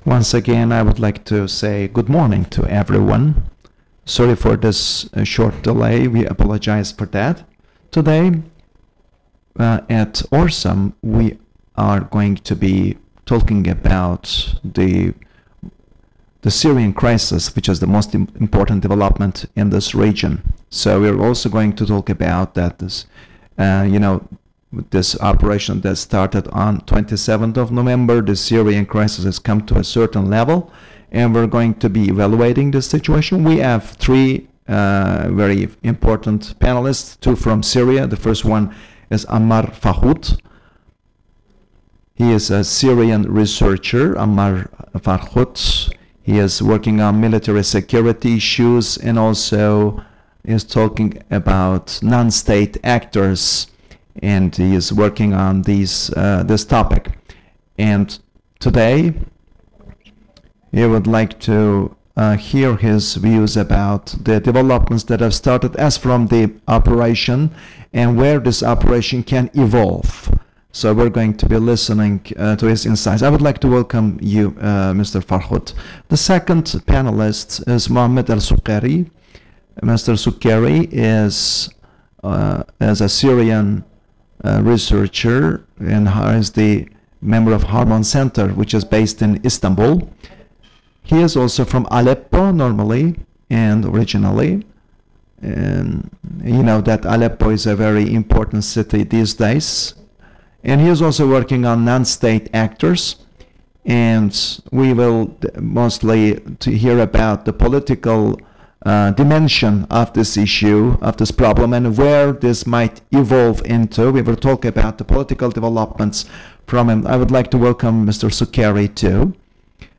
Once again, I would like to say good morning to everyone. Sorry for this short delay. We apologize for that. Today, at ORSAM, we are going to be talking about the Syrian crisis, which is the most important development in this region. So we're also going to talk about that this operation that started on 27th of November, the Syrian crisis has come to a certain level, and we're going to be evaluating the situation. We have three very important panelists, two from Syria. The first one is Ammar Farhoud. He is a Syrian researcher, Ammar Farhoud. He is working on military security issues and also is talking about non-state actors, and he is working on this topic. And today he would like to hear his views about the developments that have started as from the operation and where this operation can evolve. So we're going to be listening to his insights. I would like to welcome you, Mr. Farhoud. The second panelist is Mohammed al-Suqari. Mr. Suqari is a Syrian researcher and is the member of Harman Center, which is based in Istanbul. He is also from Aleppo normally and originally. And you know that Aleppo is a very important city these days. And he is also working on non-state actors. And we will mostly hear about the political dimension of this issue, of this problem, and where this might evolve into. We will talk about the political developments from him. I would like to welcome Mr. Suqari too.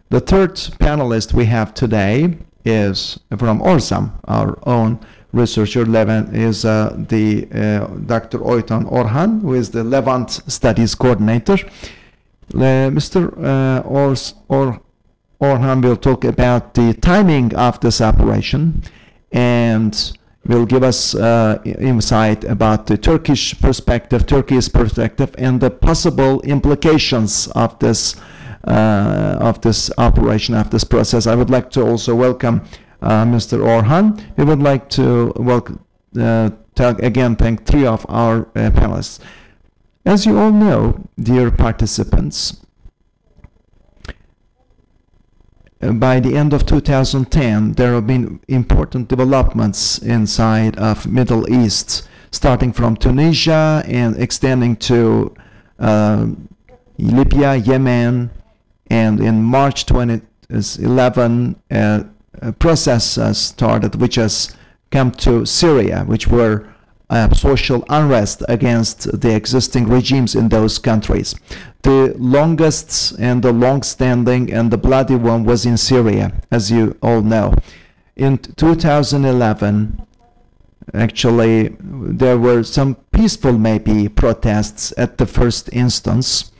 The third panelist we have today is from ORSAM, our own researcher. Levant is Dr. Oytan Orhan, who is the Levant Studies Coordinator. Mr. Orhan will talk about the timing of this operation and will give us insight about the Turkish perspective, Turkey's perspective, and the possible implications of this operation, of this process. I would like to also welcome Mr. Orhan. We would like to thank three of our panelists. As you all know, dear participants, by the end of 2010, there have been important developments inside of Middle East, starting from Tunisia and extending to Libya, Yemen, and in March 2011, a process started which has come to Syria, which were social unrest against the existing regimes in those countries. The longest and the long-standing and the bloody one was in Syria, as you all know. In 2011, actually, there were some peaceful, maybe, protests at the first instance.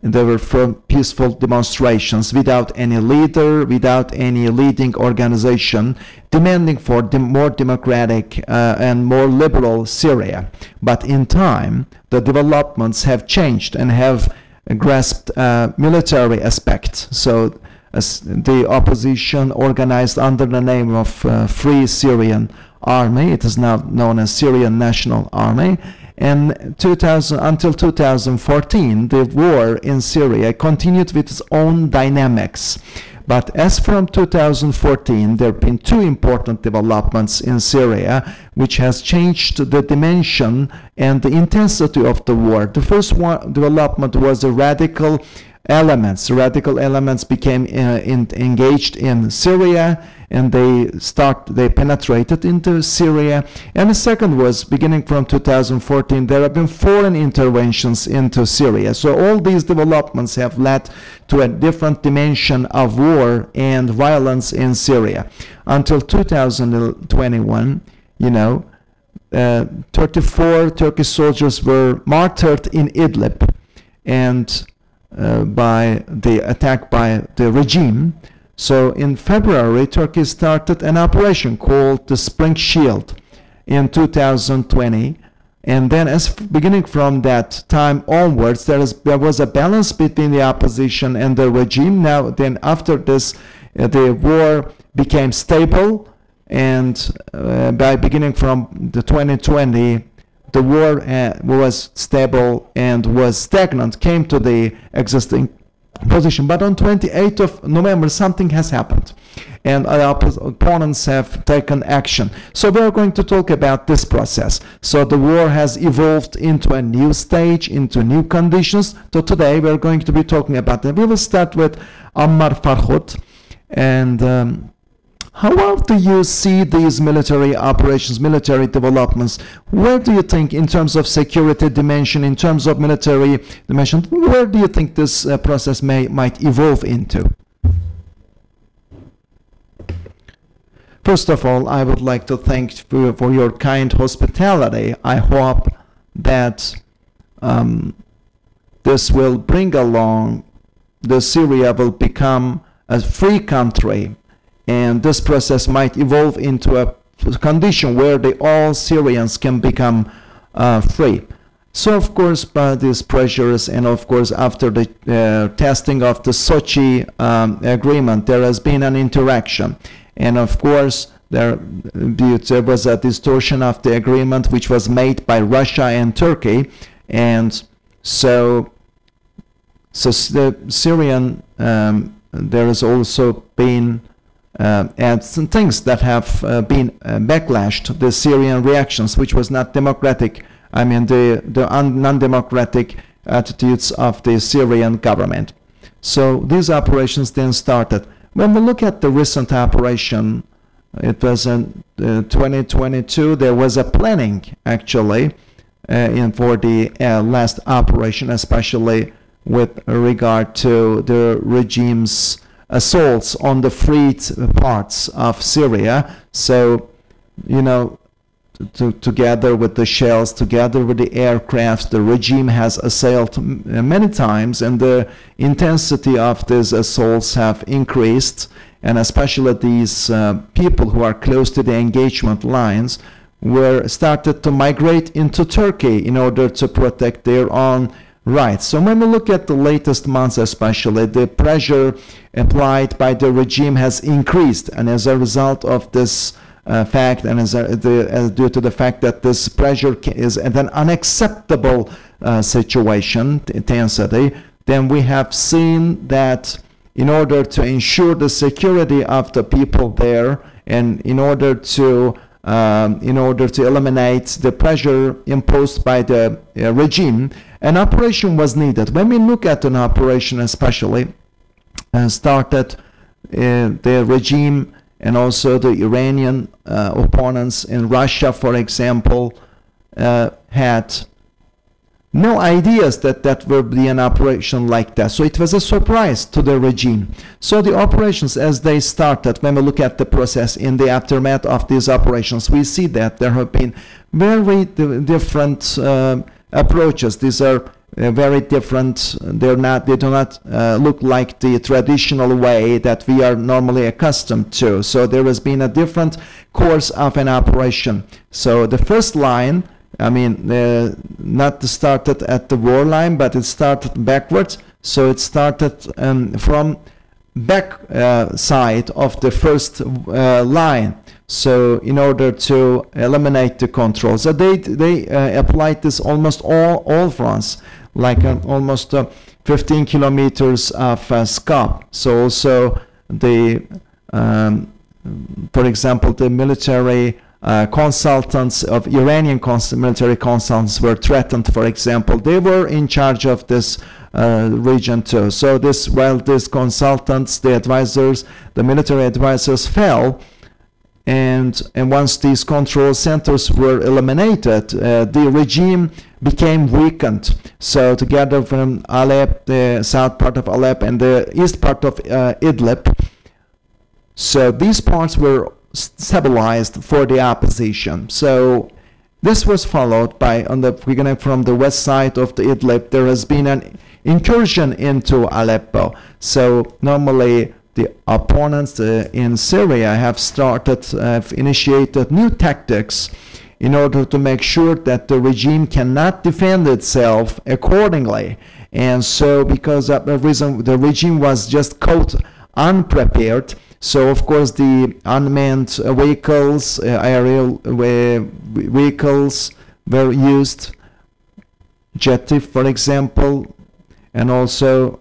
There were peaceful demonstrations without any leader, without any leading organization, demanding for more democratic and more liberal Syria. But in time, the developments have changed and have grasped military aspect. So the opposition organized under the name of Free Syrian Army, it is now known as Syrian National Army. And until 2014, the war in Syria continued with its own dynamics. But as from 2014, there have been two important developments in Syria, which has changed the dimension and the intensity of the war. The first one development was the radical elements. Radical elements became engaged in Syria, and they penetrated into Syria. And the second was, beginning from 2014, there have been foreign interventions into Syria. So all these developments have led to a different dimension of war and violence in Syria. Until 2021, 34 Turkish soldiers were martyred in Idlib, and by the attack by the regime. So in February, Turkey started an operation called the Spring Shield in 2020, And then beginning from that time onwards, there was a balance between the opposition and the regime. Now, then after this, the war became stable, and by beginning from the 2020, the war was stable and was stagnant, came to the existing position. But on 28th of November, something has happened, and our opponents have taken action. So we are going to talk about this process. So the war has evolved into a new stage, into new conditions. So today we are going to be talking about that. We will start with Ammar Farhud. And how do you see these military operations, military developments? Where do you think, in terms of security dimension, in terms of military dimension, where do you think this process might evolve into? First of all, I would like to thank you for your kind hospitality. I hope that this will bring along, Syria will become a free country, and this process might evolve into a condition where all Syrians can become free. So of course, by these pressures, and of course after the testing of the Sochi agreement, there has been an interaction. And of course, there was a distortion of the agreement which was made by Russia and Turkey. And so the Syrian, there has also been and some things that have been backlash to the Syrian reactions, which was not democratic. I mean, the non-democratic attitudes of the Syrian government. So these operations then started. When we look at the recent operation, it was in 2022. There was a planning actually for the last operation, especially with regard to the regime's assaults on the freed parts of Syria. So, you know, together with the shells, together with the aircrafts, the regime has assailed many times, and the intensity of these assaults have increased, and especially these people who are close to the engagement lines were started to migrate into Turkey in order to protect their own rights. So when we look at the latest months, especially, the pressure applied by the regime has increased, and as a result of this fact, and due to the fact that this pressure is at an unacceptable situation, intensity, then we have seen that in order to ensure the security of the people there, and in order to eliminate the pressure imposed by the regime, an operation was needed. When we look at an operation, especially started the regime and also the Iranian opponents in Russia, for example, had no ideas that would be an operation like that. So it was a surprise to the regime. So the operations, as they started, when we look at the process in the aftermath of these operations, we see that there have been very different approaches. These are very different. They do not look like the traditional way that we are normally accustomed to. So there has been a different course of an operation. So the first line, I mean, not started at the war line, but it started backwards. So it started from back side of the first line. So in order to eliminate the control, so they applied this almost all France, like almost 15 kilometers of scope. So also the, for example, the military consultants of Iranian military consultants were threatened, for example. They were in charge of this region too. So while these consultants, the advisors, the military advisors fell, and once these control centers were eliminated, the regime became weakened. So together from Aleppo, the south part of Aleppo, and the east part of Idlib, so these parts were stabilized for the opposition. So this was followed by, on the beginning from the west side of the Idlib, there has been an incursion into Aleppo. So normally the opponents in Syria have initiated new tactics in order to make sure that the regime cannot defend itself accordingly. And so because of the reason, the regime was just caught unprepared. So of course the unmanned vehicles, aerial vehicles were used, jetty for example, and also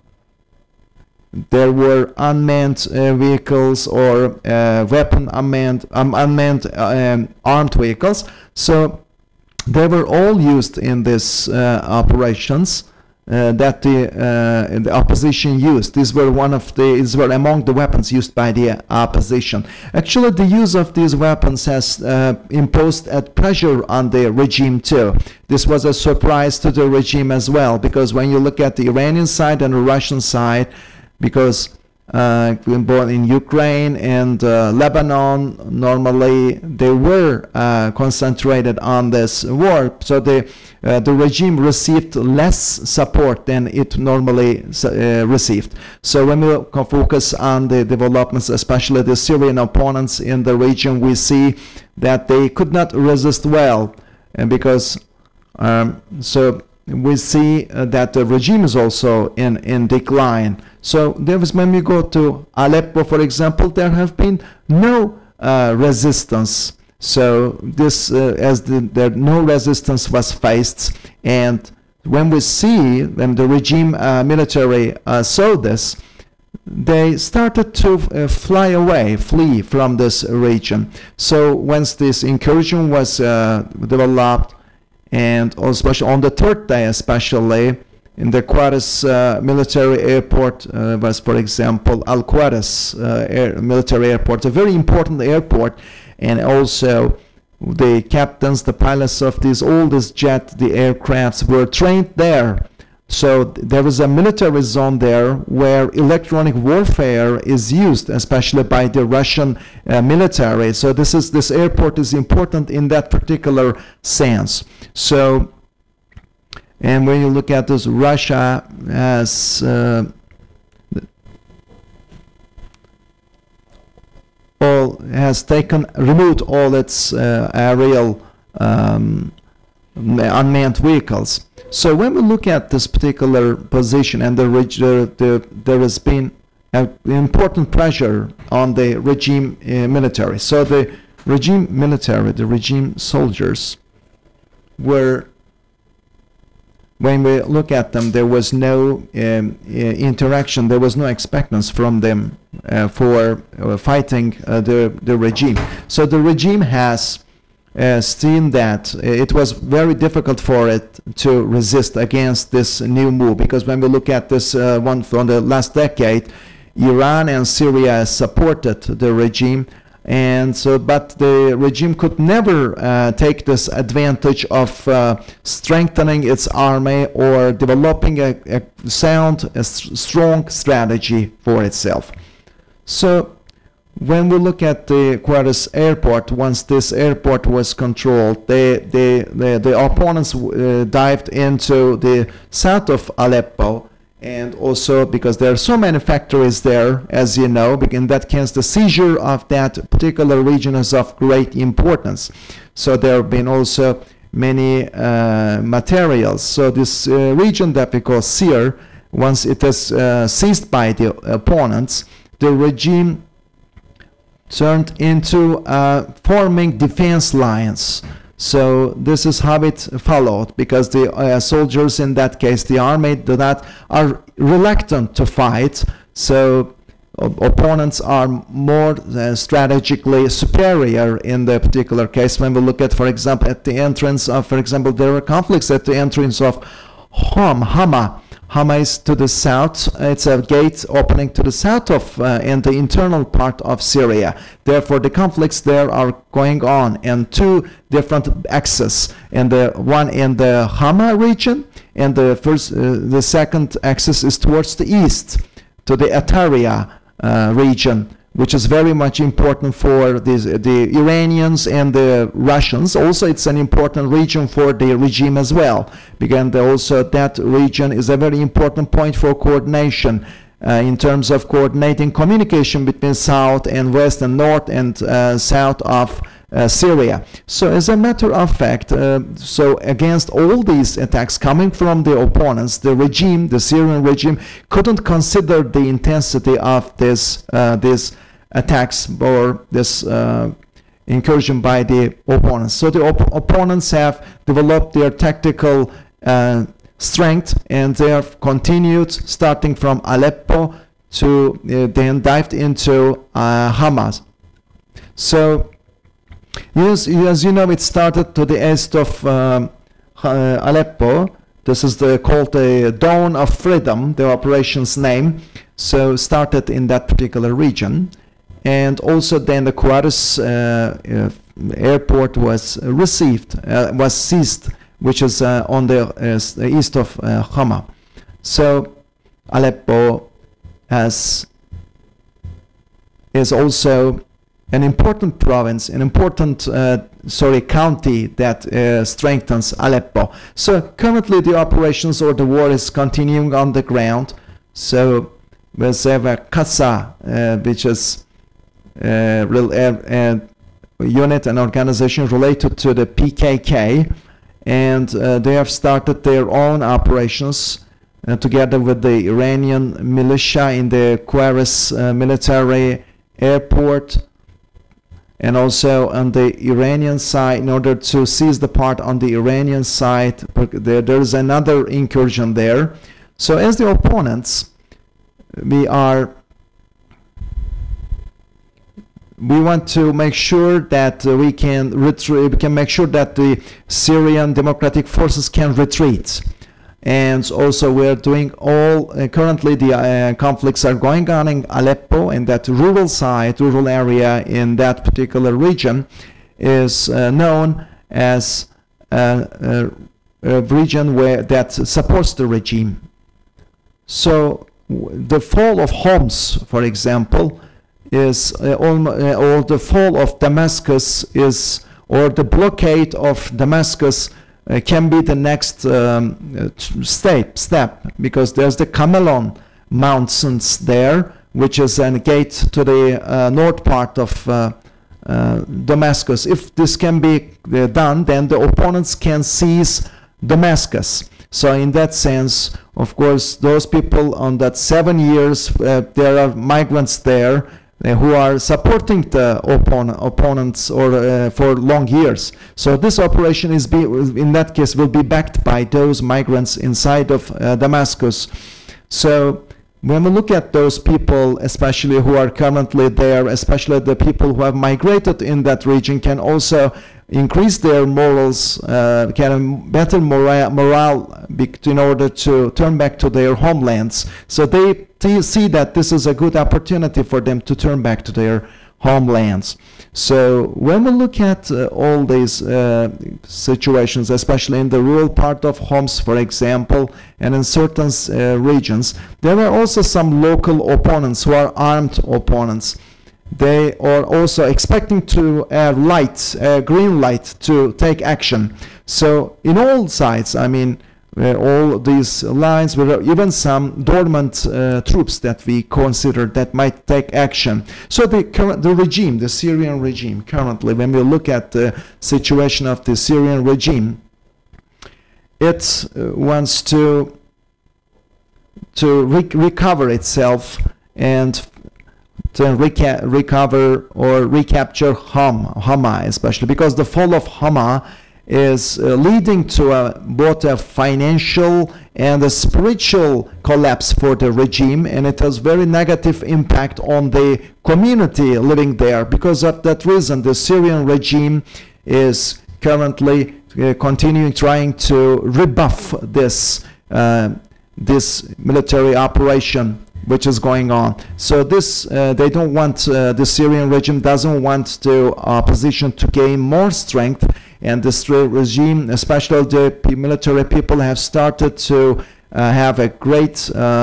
there were unmanned vehicles or unmanned armed vehicles. So they were all used in these operations that the opposition used. These were among the weapons used by the opposition. Actually, the use of these weapons has imposed a pressure on the regime too. This was a surprise to the regime as well, because when you look at the Iranian side and the Russian side, because both in Ukraine and Lebanon, normally they were concentrated on this war. So the regime received less support than it normally received. So when we focus on the developments, especially the Syrian opponents in the region, we see that they could not resist well, and because so we see that the regime is also in decline. So there was, when we go to Aleppo, for example, there have been no resistance. So this, no resistance was faced, and when we see, when the regime military saw this, they started to flee from this region. So once this incursion was developed, and especially on the third day, especially in the Quaris military airport was, for example, Al Quaris military airport, a very important airport, and also the captains, the pilots of all these the aircrafts were trained there. So there was a military zone there where electronic warfare is used, especially by the Russian military. So this airport is important in that particular sense. So, and when you look at this, Russia has removed all its aerial unmanned vehicles. So when we look at this particular position, and there has been an important pressure on the regime military. So the regime military, the regime soldiers were, when we look at them, there was no interaction, there was no expectance from them for fighting the regime. So the regime has seen that it was very difficult for it to resist against this new move, because when we look at this one from the last decade, Iran and Syria supported the regime, and so, but the regime could never take this advantage of strengthening its army or developing a strong strategy for itself. So when we look at the Quaris airport, once this airport was controlled, the opponents dived into the south of Aleppo, and also because there are so many factories there, as you know, in that case the seizure of that particular region is of great importance. So there have been also many materials. So this region that we call Syr, once it is seized by the opponents, the regime turned into forming defense lines. So this is how it followed, because the soldiers in that case, the army, are reluctant to fight. So opponents are more strategically superior in the particular case. When we look at, for example, at the entrance of, for example, there are conflicts at the entrance of Hama. Hama is to the south. It's a gate opening to the south of in the internal part of Syria. Therefore, the conflicts there are going on in two different axes, and the one in the Hama region, and the second axis is towards the east, to the Ataria region, which is very much important for the Iranians and the Russians. Also, it's an important region for the regime as well, because also that region is a very important point for coordination in terms of coordinating communication between south and west and north and south of Syria. So as a matter of fact, so against all these attacks coming from the opponents, the regime, the Syrian regime, couldn't consider the intensity of this attacks or this incursion by the opponents. So the opponents have developed their tactical strength, and they have continued starting from Aleppo to then dived into Hamas. So as you know, it started to the east of Aleppo. This is called the Dawn of Freedom, the operation's name. So started in that particular region. And also then the Quartus airport was seized, which is on the east of Hama. So Aleppo is also an important province, an important county that strengthens Aleppo. So currently the operations or the war is continuing on the ground. So we have Kasa, which is unit and organization related to the PKK, and they have started their own operations together with the Iranian militia in the Quares military airport, and also on the Iranian side, in order to seize the part on the Iranian side, there's another incursion there. So as the opponents, we want to make sure that we can make sure that the Syrian democratic forces can retreat. And also we're doing currently the conflicts are going on in Aleppo, and that rural area in that particular region is known as a region that supports the regime. So the fall of Homs, for example, is or the fall of Damascus or the blockade of Damascus can be the next step, because there's the Camelon Mountains there, which is a gate to the north part of Damascus. If this can be done, then the opponents can seize Damascus. So in that sense, of course, those people on that 7 years, there are migrants there who are supporting the opponents or for long years. So this operation in that case will be backed by those migrants inside of Damascus. So when we look at those people, especially who are currently there, especially the people who have migrated in that region, can also increase their morals, can better morale in order to turn back to their homelands. So they see that this is a good opportunity for them to turn back to their homelands. So when we look at all these situations, especially in the rural part of Homs, for example, and in certain regions, there are also some local opponents who are armed opponents. They are also expecting to have green light to take action. So in all sides, I mean, all these lines, there are even some dormant troops that we consider that might take action. So the regime, the Syrian regime, currently, when we look at the situation of the Syrian regime, it wants to recover itself and to recover or recapture Hama, especially because the fall of Hama is leading to both a financial and a spiritual collapse for the regime, and it has very negative impact on the community living there. Because of that reason, the Syrian regime is currently continuing trying to rebuff this military operation which is going on. So this they don't want, the Syrian regime doesn't want the opposition to gain more strength, and this regime, especially the military people, have started to have a great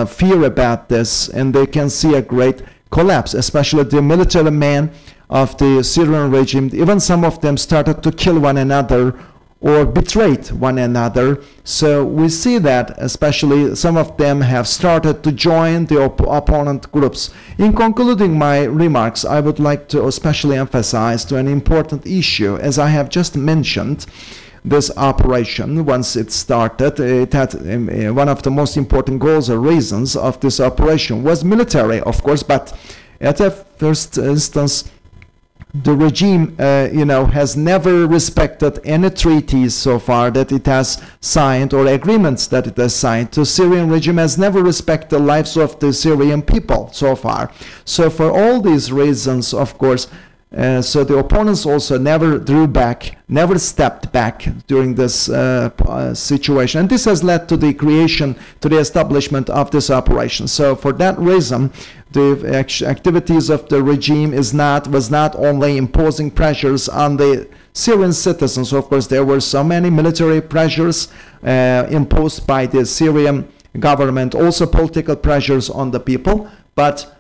fear about this, and they can see a great collapse, especially the military men of the Syrian regime. Even some of them started to kill one another or betrayed one another. So we see that especially some of them have started to join the opponent groups. In concluding my remarks, I would like to especially emphasize to an important issue. As I have just mentioned, this operation, once it started, it had one of the most important goals or reasons of this operation was military, of course, but at a first instance, the regime, has never respected any treaties so far that it has signed or agreements that it has signed. The Syrian regime has never respected the lives of the Syrian people so far. So for all these reasons, of course, so the opponents also never drew back, never stepped back during this situation. And this has led to the creation, to the establishment of this operation. So for that reason, the activities of the regime was not only imposing pressures on the Syrian citizens. Of course, there were so many military pressures imposed by the Syrian government, also political pressures on the people. But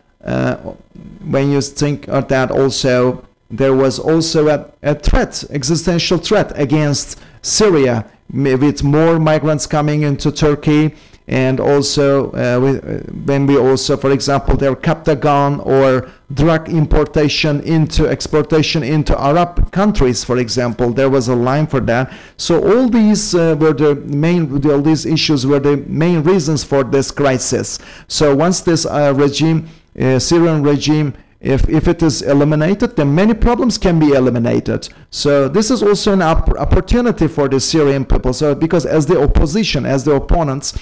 when you think of that, also there was also a threat, existential threat against Syria, with more migrants coming into Turkey, and also when we also, for example, there Captagon or drug importation into exportation into Arab countries, for example, there was a line for that. So all these all these issues were the main reasons for this crisis. So once this Syrian regime, if it is eliminated, then many problems can be eliminated. So this is also an opportunity for the Syrian people. So because as the opposition, as the opponents,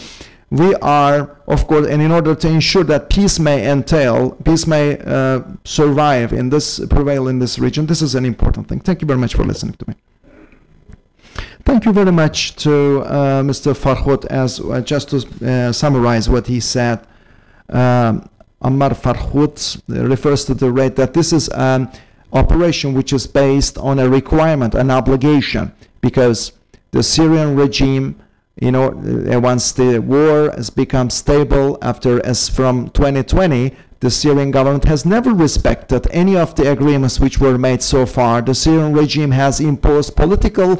we are, of course, and in order to ensure that peace may survive in this, prevail in this region, this is an important thing. Thank you very much for listening to me. Thank you very much to Mr. Farhud. As just to summarize what he said, Ammar Farhud refers to the rate that this is an operation which is based on a requirement, an obligation, because the Syrian regime, once the war has become stable as from 2020, the Syrian government has never respected any of the agreements which were made so far. The Syrian regime has imposed political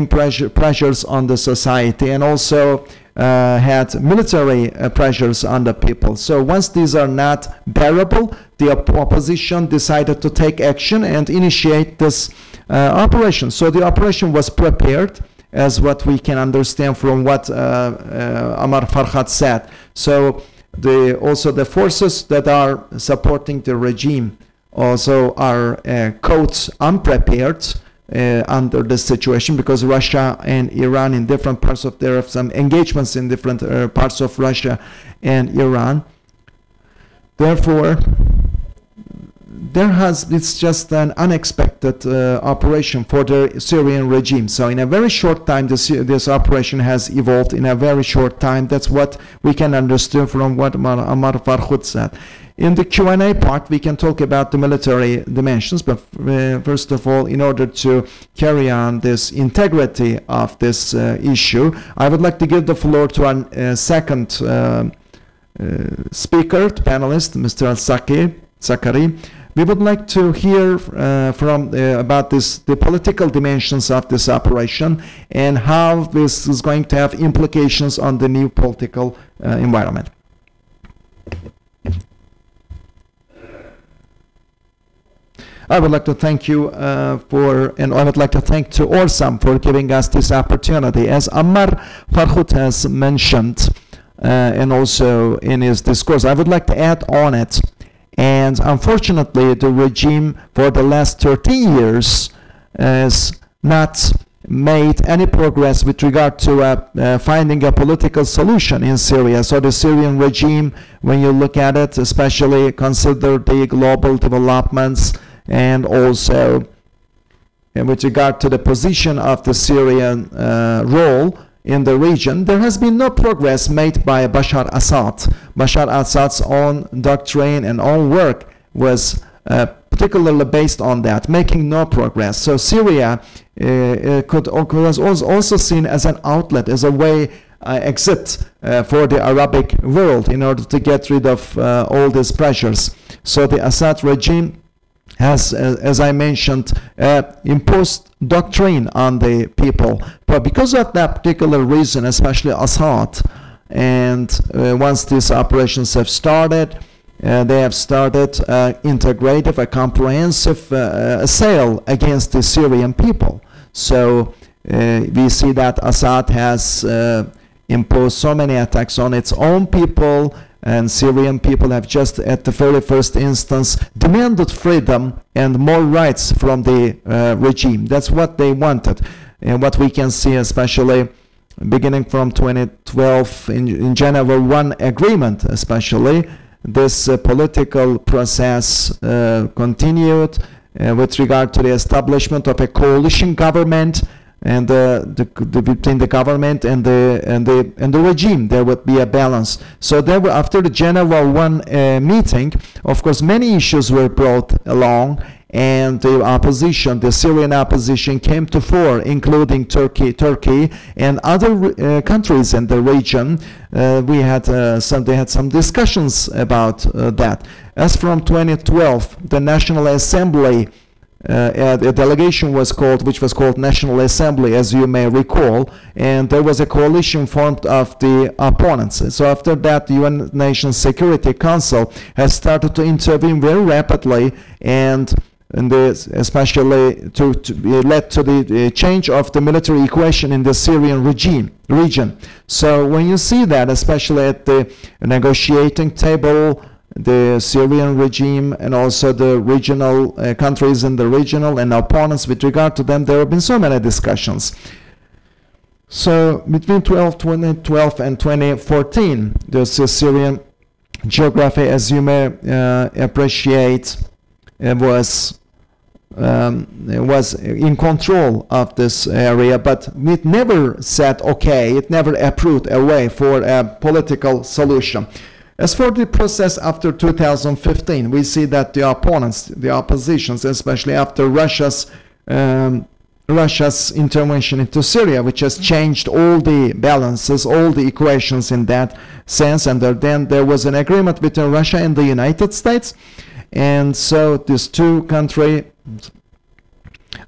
pressures on the society, and also had military pressures on the people. So once these are not bearable, the opposition decided to take action and initiate this operation. So the operation was prepared, as what we can understand from what Ammar Farhad said. So also the forces that are supporting the regime also are caught unprepared under this situation, because Russia and Iran in different parts of, there are some engagements in different parts of Russia and Iran. Therefore, it's just an unexpected operation for the Syrian regime. So in a very short time, this operation has evolved in a very short time. That's what we can understand from what Ammar Farhud said. In the Q&A part, we can talk about the military dimensions, but first of all, in order to carry on this integrity of this issue, I would like to give the floor to our second speaker, panelist, Mr. Al-Sakari. We would like to hear about the political dimensions of this operation and how this is going to have implications on the new political environment. I would like to thank you and I would like to thank to ORSAM for giving us this opportunity. As Ammar Farhud has mentioned, and also in his discourse, I would like to add on it. And unfortunately, the regime for the last 13 years has not made any progress with regard to finding a political solution in Syria. So the Syrian regime, when you look at it, especially consider the global developments, and also with regard to the position of the Syrian role in the region, there has been no progress made by Bashar Assad. Bashar Assad's own doctrine and own work was particularly based on that, making no progress. So Syria was also seen as an outlet, as a way exit for the Arabic world in order to get rid of all these pressures. So the Assad regime has, as I mentioned, imposed doctrine on the people. But because of that particular reason, especially Assad, and once these operations have started, they have started integrative, a comprehensive assault against the Syrian people. So we see that Assad has imposed so many attacks on its own people, and Syrian people have just at the very first instance demanded freedom and more rights from the regime. That's what they wanted. And what we can see, especially beginning from 2012 in Geneva 1 agreement, especially, this political process continued with regard to the establishment of a coalition government, and between the government and the regime there would be a balance. So there were, after the Geneva 1 meeting, of course many issues were brought along, and the opposition, the Syrian opposition, came to fore, including Turkey and other countries in the region. They had some discussions about that. As from 2012, the National Assembly, a delegation was called, which was called National Assembly, as you may recall, and there was a coalition formed of the opponents. So after that, the UN Nations Security Council has started to intervene very rapidly, and this especially led to the change of the military equation in the Syrian region. So when you see that, especially at the negotiating table, the Syrian regime and also the regional countries in the regional and opponents, with regard to them, there have been so many discussions. So between 2012 and 2014, the Syrian geography, as you may appreciate, was in control of this area, but it never said okay, it never approved a way for a political solution. As for the process after 2015, we see that the opponents, the oppositions, especially after Russia's intervention into Syria, which has changed all the balances, all the equations in that sense, and then there was an agreement between Russia and the United States, and so these two countries,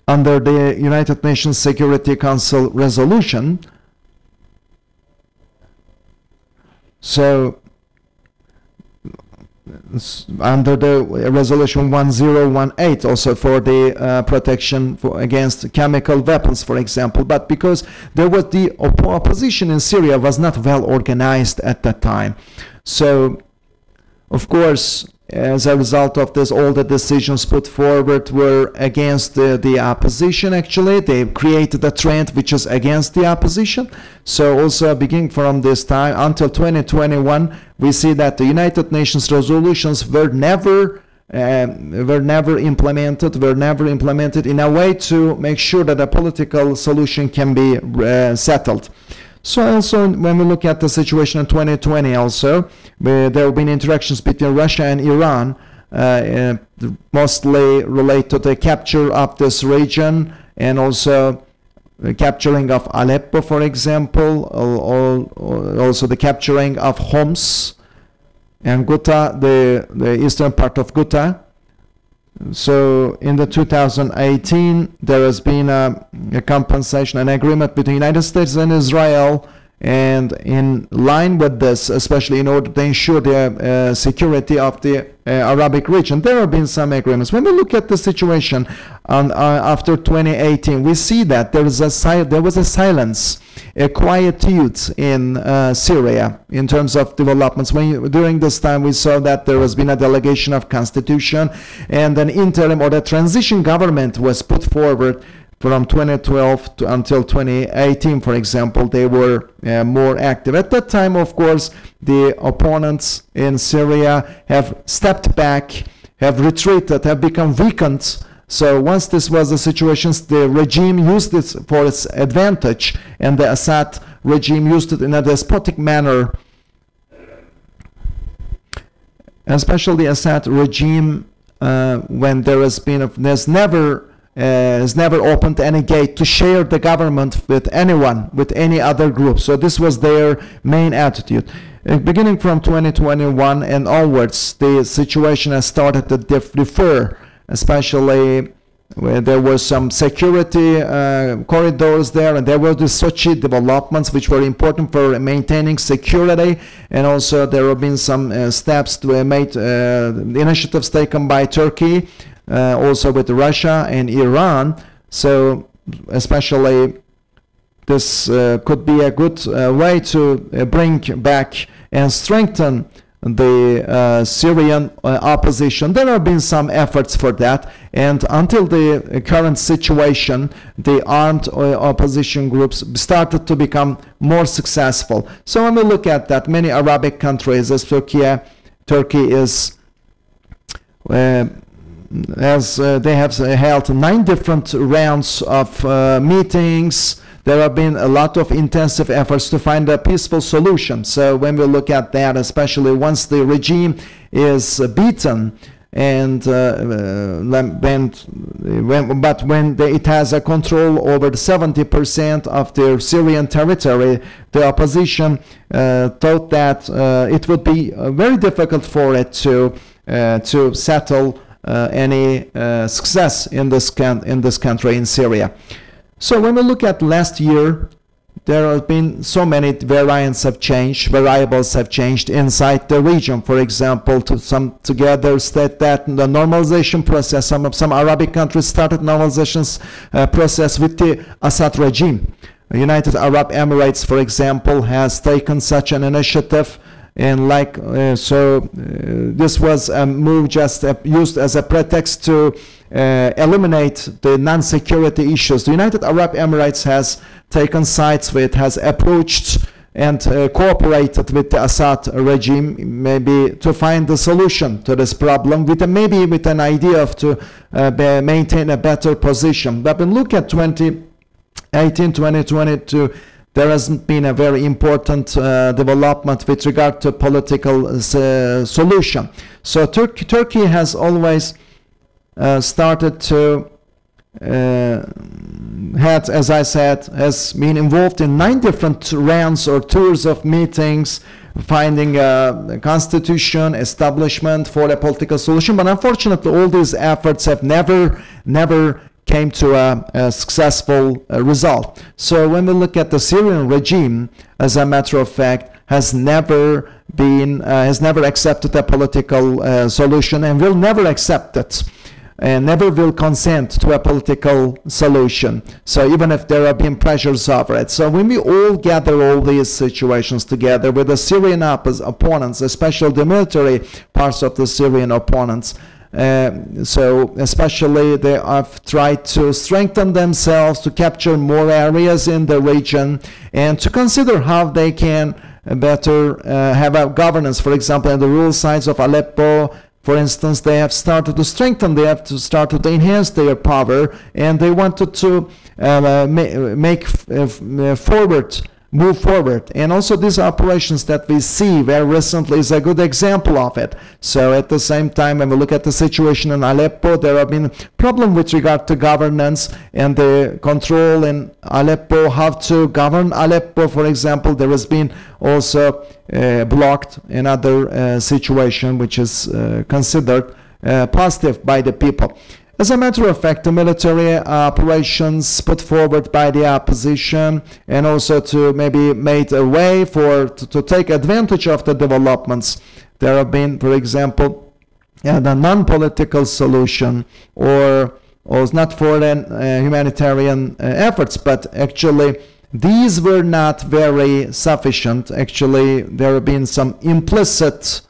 under the United Nations Security Council resolution, so under the resolution 1018, also for the protection against chemical weapons, for example, but because there was the opposition in Syria was not well organized at that time. So of course, as a result of this, all the decisions put forward were against the opposition. Actually, they created a trend which is against the opposition. So also beginning from this time until 2021, we see that the United Nations resolutions were never implemented in a way to make sure that a political solution can be settled. So also when we look at the situation in 2020 also, there have been interactions between Russia and Iran, mostly related to the capture of this region, and also the capturing of Aleppo, for example, also the capturing of Homs and Ghouta, the eastern part of Ghouta. So in the 2018, there has been a compensation, an agreement between the United States and Israel, and in line with this, especially in order to ensure the security of the Arabic region, there have been some agreements. When we look at the situation after 2018, we see that there was a silence, a quietude in Syria in terms of developments. During this time, we saw that there has been a delegation of constitution, and an interim or the transition government was put forward from 2012 until 2018, for example. They were more active. At that time, of course, the opponents in Syria have stepped back, have retreated, have become weakened. So once this was the situation, the regime used it for its advantage, and the Assad regime used it in a despotic manner. Especially the Assad regime, when there's never opened any gate to share the government with anyone, with any other group. So this was their main attitude. Beginning from 2021 and onwards, the situation has started to differ especially where there were some security corridors there, and there were the Sochi developments which were important for maintaining security, and also there have been some steps to made initiatives taken by Turkey, also with Russia and Iran. So especially this could be a good way to bring back and strengthen the Syrian opposition. There have been some efforts for that, and until the current situation, the armed opposition groups started to become more successful. So when we look at that, many Arabic countries, as Turkey is, as they have held 9 different rounds of meetings. There have been a lot of intensive efforts to find a peaceful solution. So when we look at that, especially once the regime is beaten, and when it has a control over 70% of the Syrian territory, the opposition thought that it would be very difficult for it to settle any success in this country, in Syria. So when we look at last year, there have been so many variables have changed inside the region. For example, some together state that the normalization process, some Arabic countries started normalization process with the Assad regime. The United Arab Emirates, for example, has taken such an initiative. And this was a move just used as a pretext to eliminate the non-security issues. The United Arab Emirates has taken sides with, has approached and cooperated with the Assad regime, maybe to find the solution to this problem, maybe with an idea of to maintain a better position. But when we look at 2018, 2022, there hasn't been a very important development with regard to political solution. So Turkey has always started to as I said, has been involved in 9 different rounds or tours of meetings, finding a constitution, establishment for a political solution. But unfortunately, all these efforts have never came to a successful result. So when we look at the Syrian regime, as a matter of fact, has never accepted a political solution, and will never accept it, and never will consent to a political solution. So even if there have been pressures over it. So when we all gather all these situations together with the Syrian opponents, especially the military parts of the Syrian opponents, so especially they have tried to strengthen themselves, to capture more areas in the region, and to consider how they can better have a governance. For example, in the rural sides of Aleppo, for instance, they have started to strengthen, they have started to enhance their power, and they wanted to move forward. And also these operations that we see very recently is a good example of it. So at the same time, when we look at the situation in Aleppo, there have been problems with regard to governance and the control in Aleppo, how to govern Aleppo, for example. There has been also blocked another situation which is considered positive by the people. As a matter of fact, the military operations put forward by the opposition, and also to maybe made a way to take advantage of the developments. There have been, for example, the non-political solution, or not for humanitarian efforts, but actually these were not very sufficient. Actually, there have been some implicit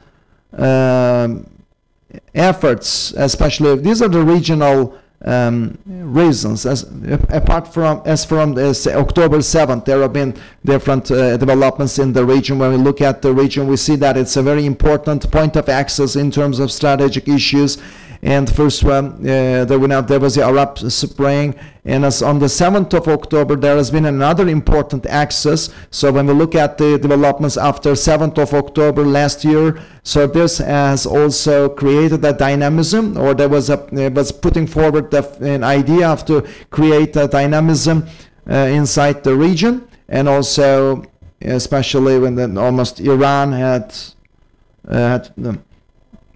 efforts, especially these are the regional reasons. Apart from October 7th, there have been different developments in the region. When we look at the region, we see that it's a very important point of access in terms of strategic issues. And first one, there was the Arab Spring, and as on the 7th of October, there has been another important axis. So when we look at the developments after 7th of October last year, so this has also created a dynamism, or there was was putting forward an idea of to create a dynamism inside the region, and also especially when almost Iran had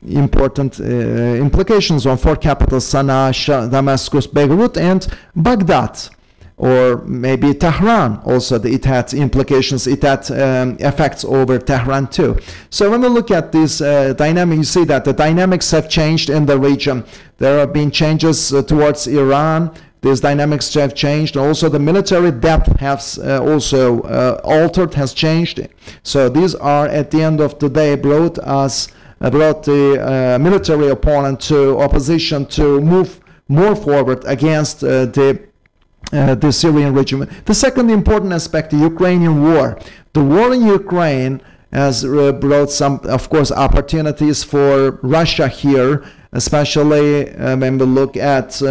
important implications on four capitals, Sana'a, Damascus, Beirut, and Baghdad, or maybe Tehran. Also, it had implications, it had effects over Tehran too. So when we look at this dynamic, you see that the dynamics have changed in the region. There have been changes towards Iran. These dynamics have changed. Also, the military depth has also altered, has changed. So these are, at the end of the day, brought the military opponent to opposition to move more forward against the Syrian regime. The second important aspect, the Ukrainian war. The war in Ukraine has brought some, of course, opportunities for Russia here, especially when we look at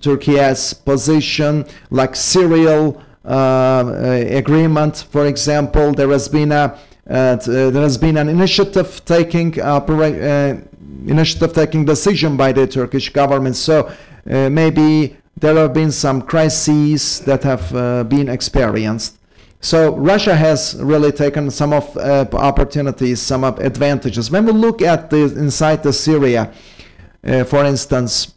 Turkey's position, like Syrian agreement, for example. There has been an initiative taking decision by the Turkish government. So maybe there have been some crises that have been experienced. So Russia has really taken some of opportunities, some of advantages. When we look at inside the Syria, for instance,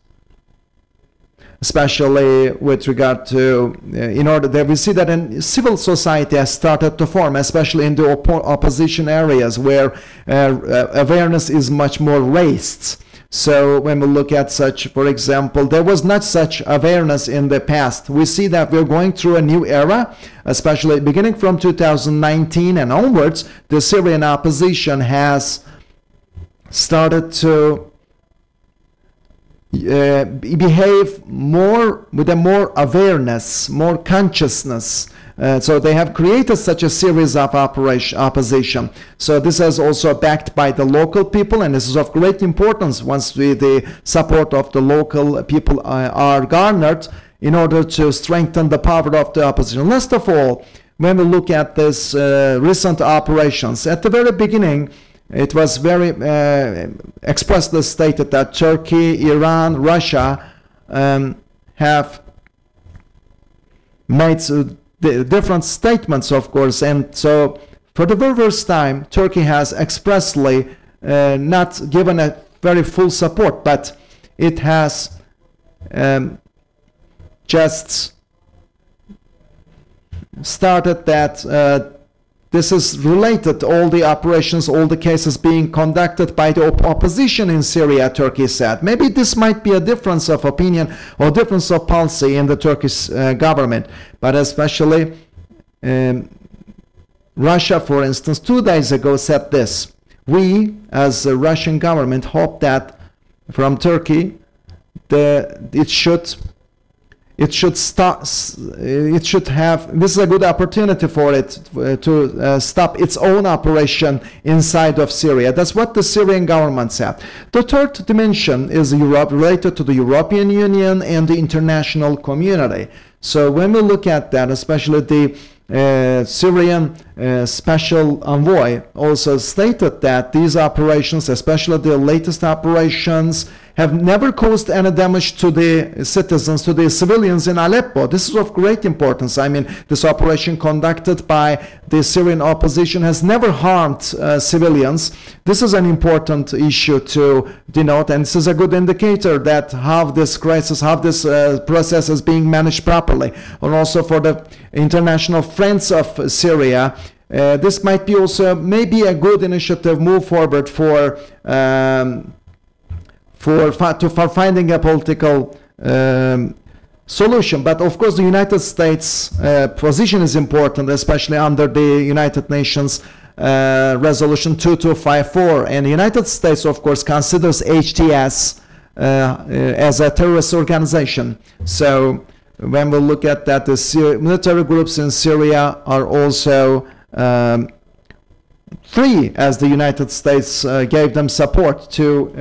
especially with regard to, in order that we see that in civil society has started to form, especially in the opposition areas where awareness is much more raised. So when we look at such, for example, there was not such awareness in the past. We see that we're going through a new era, especially beginning from 2019 and onwards. The Syrian opposition has started to behave more with a more awareness, more consciousness. So they have created such a series of opposition. So this is also backed by the local people, and this is of great importance once the support of the local people are garnered in order to strengthen the power of the opposition. Last of all, when we look at this recent operations, at the very beginning, it was very expressly stated that Turkey, Iran, Russia have made different statements, of course, and so for the very first time, Turkey has expressly not given a very full support, but it has just started that this is related, all the operations, all the cases being conducted by the opposition in Syria, Turkey said. Maybe this might be a difference of opinion or difference of policy in the Turkish government, but especially Russia, for instance, 2 days ago said this: we, as the Russian government, hope that from Turkey, it should have, this is a good opportunity for it to stop its own operation inside of Syria. That's what the Syrian government said. The third dimension is Europe, related to the European Union and the international community. So when we look at that, especially the Syrian special envoy also stated that these operations, especially the latest operations, have never caused any damage to the citizens, to the civilians in Aleppo. This is of great importance. I mean, this operation conducted by the Syrian opposition has never harmed civilians. This is an important issue to denote, and this is a good indicator that how this crisis, how this process is being managed properly. And also for the international friends of Syria, this might be also maybe a good initiative move forward for finding a political solution. But of course the United States position is important, especially under the United Nations Resolution 2254, and the United States of course considers HTS as a terrorist organization. So when we look at that, the military groups in Syria are also free, as the United States gave them support to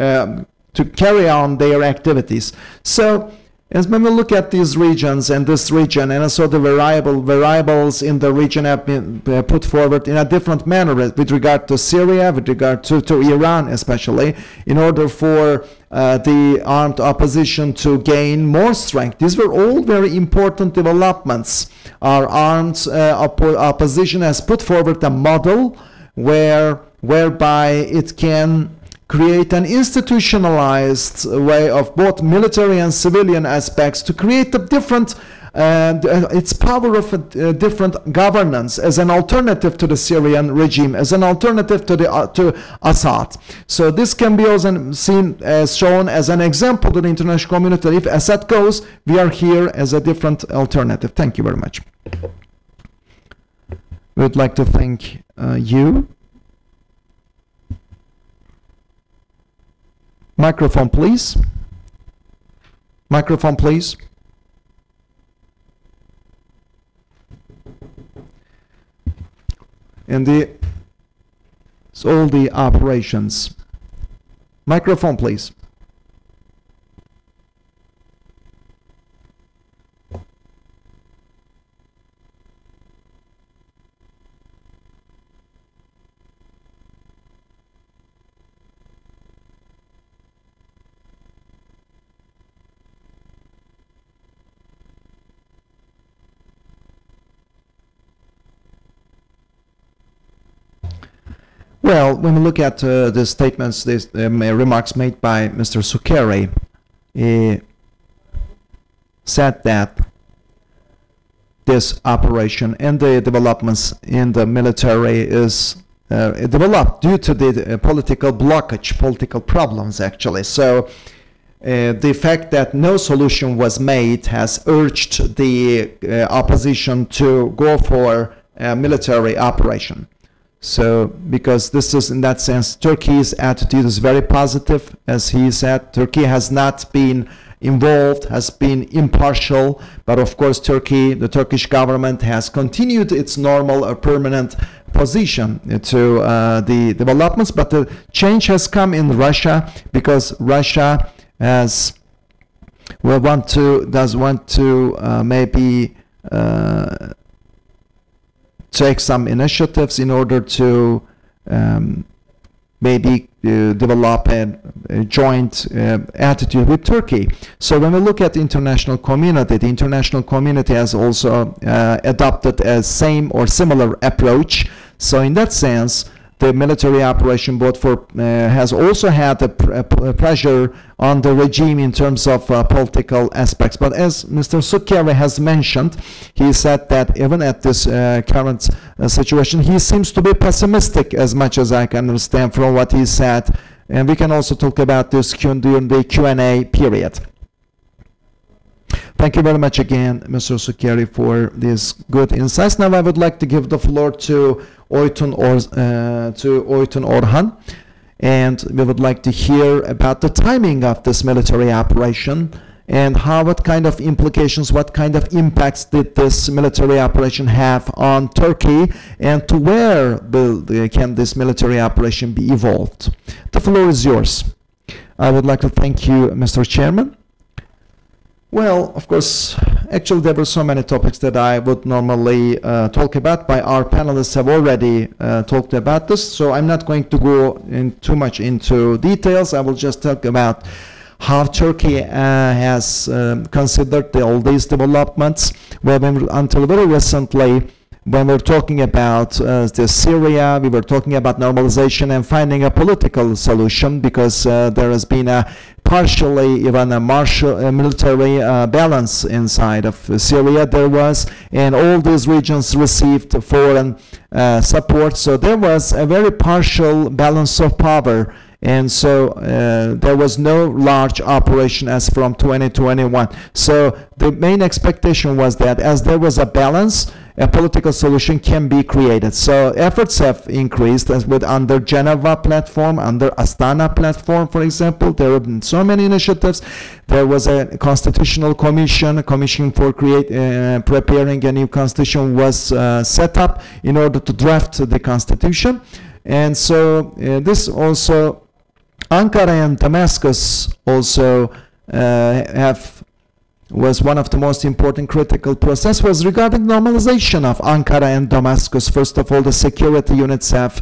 carry on their activities. So as when we look at these regions and this region, and also the variables in the region have been put forward in a different manner with regard to Syria, with regard to Iran especially, in order for the armed opposition to gain more strength. These were all very important developments. Our armed opposition has put forward a model whereby it can create an institutionalized way of both military and civilian aspects to create a different its power of a different governance as an alternative to the Syrian regime, as an alternative to Assad. So this can be also seen as shown as an example to the international community. If Assad goes, we are here as a different alternative. Thank you very much. We would like to thank you. Microphone, please. Microphone, please. And all the operations. Microphone, please. Well, when we look at the statements, these remarks made by Mr. Sukkari, he said that this operation and the developments in the military is developed due to the political blockage, political problems actually. So the fact that no solution was made has urged the opposition to go for a military operation. So, because this is, in that sense, Turkey's attitude is very positive. As he said, Turkey has not been involved, has been impartial, but of course Turkey, the Turkish government has continued its normal or permanent position to the developments, but the change has come in Russia because Russia does want to maybe take some initiatives in order to maybe develop a joint attitude with Turkey. So when we look at the international community has also adopted a same or similar approach. So in that sense, the military operation both for has also had a pressure on the regime in terms of political aspects. But as Mr. Sukkari has mentioned, he said that even at this current situation, he seems to be pessimistic as much as I can understand from what he said. And we can also talk about this during the Q&A period. Thank you very much again, Mr. Sukkari, for these good insights. Now I would like to give the floor to Oytun Orhan, and we would like to hear about the timing of this military operation and what kind of implications, what kind of impacts did this military operation have on Turkey, and to where can this military operation be evolved. The floor is yours. I would like to thank you, Mr. Chairman. Well, of course, actually there were so many topics that I would normally talk about, but our panelists have already talked about this, so I'm not going to go too much into details. I will just talk about how Turkey has considered all these developments. Well, until very recently, when we're talking about Syria, we were talking about normalization and finding a political solution, because there has been a partially even a military balance inside of Syria there was, and all these regions received foreign support. So there was a very partial balance of power, and so there was no large operation as from 2021. So the main expectation was that as there was a balance, a political solution can be created. So efforts have increased as with under Geneva platform, under Astana platform, for example. There have been so many initiatives. There was a constitutional commission, a commission for preparing a new constitution was set up in order to draft the constitution. And so this also, Ankara and Damascus also have was one of the most important critical process was regarding normalization of Ankara and Damascus. First of all, the security units have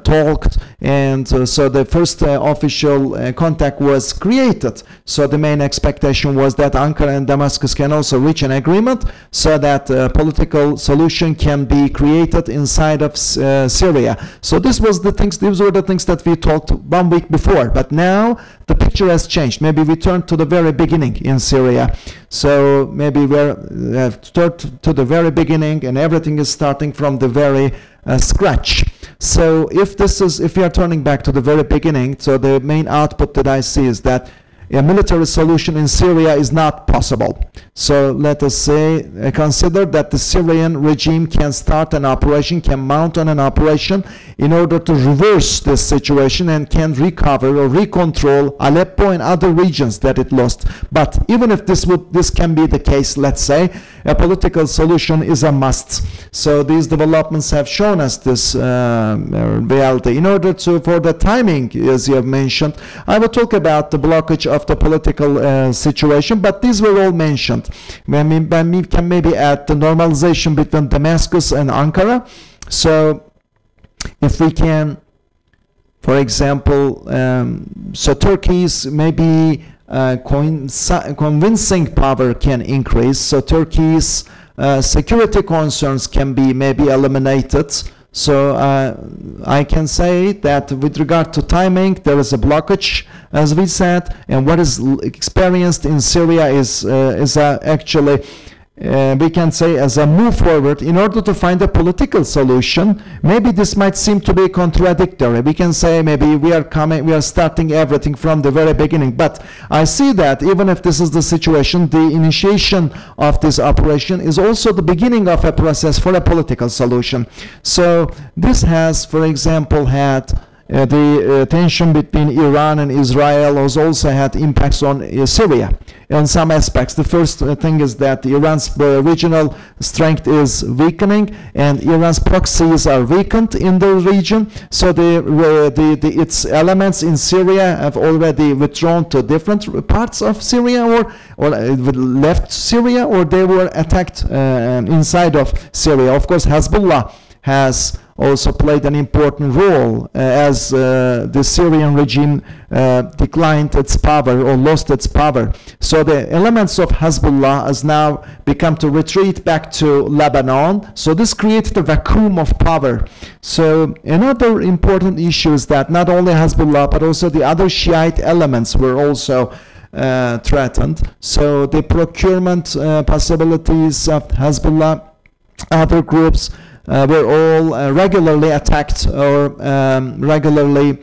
talked, and so the first official contact was created. So the main expectation was that Ankara and Damascus can also reach an agreement so that a political solution can be created inside of Syria. So these were the things that we talked 1 week before, but now the picture has changed. Maybe we turn to the very beginning in Syria. So maybe we're to the very beginning, and everything is starting from the very scratch. So if we are turning back to the very beginning, so the main output that I see is that a military solution in Syria is not possible. So let us say, consider that the Syrian regime can start an operation, can mount on an operation in order to reverse this situation and can recover or recontrol Aleppo and other regions that it lost. But even if this can be the case, let's say, a political solution is a must. So these developments have shown us this reality. In order for the timing, as you have mentioned, I will talk about the blockage of the political situation, but these were all mentioned. We can maybe add the normalization between Damascus and Ankara. So if we can, for example, so Turkey's maybe convincing power can increase, so Turkey's security concerns can be maybe eliminated. So I can say that with regard to timing, there is a blockage, as we said, and what is experienced in Syria is actually, we can say, as a move forward in order to find a political solution. Maybe this might seem to be contradictory. We can say maybe we are starting everything from the very beginning. But I see that even if this is the situation, the initiation of this operation is also the beginning of a process for a political solution. So this has, for example, had the tension between Iran and Israel has also had impacts on Syria in some aspects. The first thing is that Iran's regional strength is weakening, and Iran's proxies are weakened in the region. So its elements in Syria have already withdrawn to different parts of Syria, or left Syria, or they were attacked inside of Syria. Of course, Hezbollah has also played an important role as the Syrian regime declined its power or lost its power. So the elements of Hezbollah has now become to retreat back to Lebanon. So this created a vacuum of power. So another important issue is that not only Hezbollah but also the other Shiite elements were also threatened. So the procurement possibilities of Hezbollah, other groups, were all regularly attacked or regularly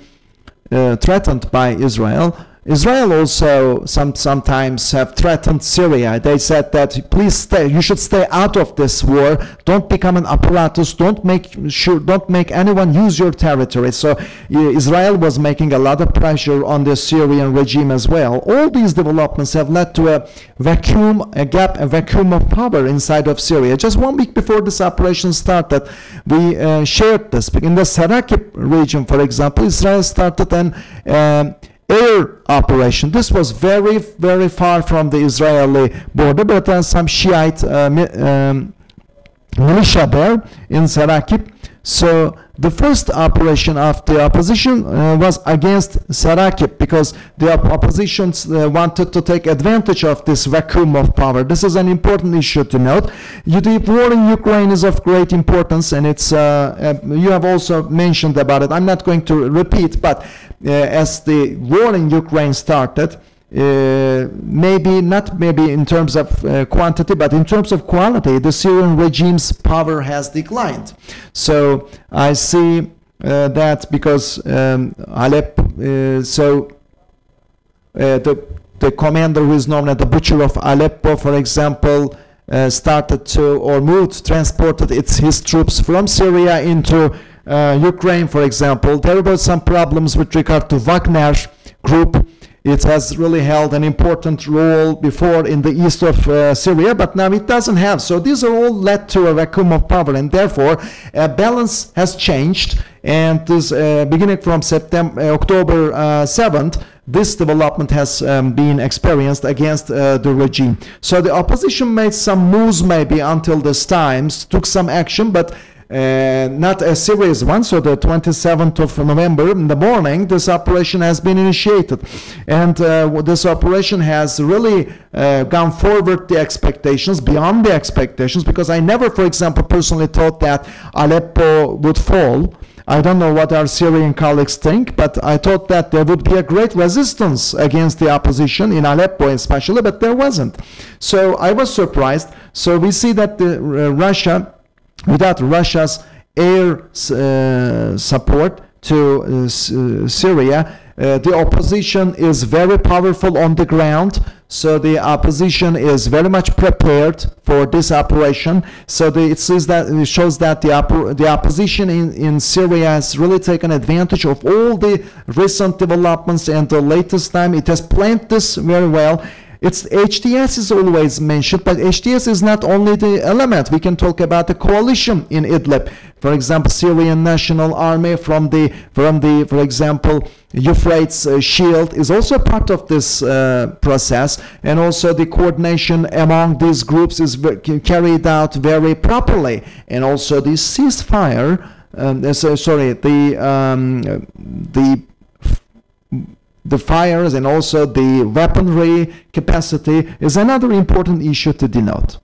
threatened by Israel. Israel also sometimes have threatened Syria. They said that please stay, you should stay out of this war. Don't become an apparatus. Don't make anyone use your territory. So Israel was making a lot of pressure on the Syrian regime as well. All these developments have led to a vacuum of power inside of Syria. Just 1 week before this operation started, we shared this. In the Sarakib region, for example, Israel started an air operation. This was very, very far from the Israeli border, but some Shiite militia there in Sarakib. So the first operation of the opposition was against Sarakib, because the oppositions wanted to take advantage of this vacuum of power. This is an important issue to note. The war in Ukraine is of great importance, and it's you have also mentioned about it. I'm not going to repeat, but as the war in Ukraine started, not maybe in terms of quantity, but in terms of quality, the Syrian regime's power has declined. So I see that because Aleppo, the commander who is known as the Butcher of Aleppo, for example, transported his troops from Syria into Ukraine, for example. There were some problems with regard to Wagner group. It has really held an important role before in the east of Syria, but now it doesn't have. So these are all led to a vacuum of power, and therefore a balance has changed And this beginning from October 7th, this development has been experienced against the regime. So the opposition made some moves maybe until this time, took some action, but not a serious one. So the 27th of November in the morning, this operation has been initiated. And this operation has really gone forward the expectations, beyond the expectations, because I never, for example, personally thought that Aleppo would fall. I don't know what our Syrian colleagues think, but I thought that there would be a great resistance against the opposition in Aleppo especially, but there wasn't. So I was surprised. So we see that Russia, without Russia's air support to Syria, the opposition is very powerful on the ground. So the opposition is very much prepared for this operation. So it shows that the opposition in Syria has really taken advantage of all the recent developments, and the latest time it has planned this very well. It's HTS is always mentioned, but HTS is not only the element. We can talk about the coalition in Idlib. For example, Syrian National Army from the for example, Euphrates Shield is also part of this process, and also the coordination among these groups is carried out very properly, and also the ceasefire. The fires and also the weaponry capacity is another important issue to denote.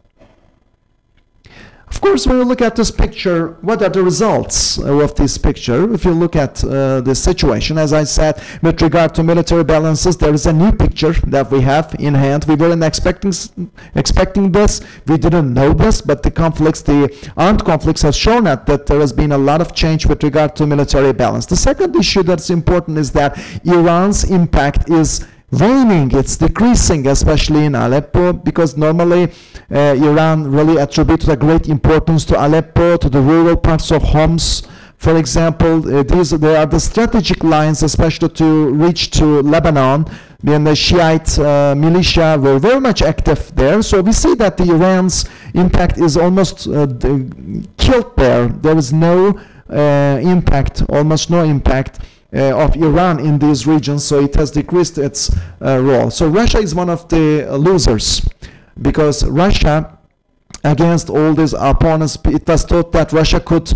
Of course, when you look at this picture, what are the results of this picture? If you look at the situation, as I said, with regard to military balances, there is a new picture that we have in hand. We weren't expecting this. We didn't know this, but the conflicts, the armed conflicts, have shown that there has been a lot of change with regard to military balance. The second issue that's important is that Iran's impact is waning, it's decreasing, especially in Aleppo, because normally Iran really attributed a great importance to Aleppo, to the rural parts of Homs. For example, there are the strategic lines, especially to reach to Lebanon, when the Shiite militia were very much active there. So we see that the Iran's impact is almost killed there. There is no impact, almost no impact of Iran in these regions, so it has decreased its role. So Russia is one of the losers, because Russia, against all these opponents, it was thought that Russia could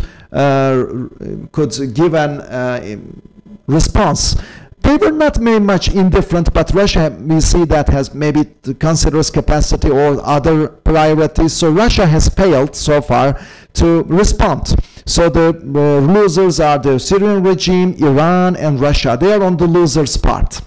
give an response. They were not very much indifferent, but Russia, we see that has maybe considers capacity or other priorities. So Russia has failed so far to respond. So the losers are the Syrian regime, Iran, and Russia. They are on the losers' part.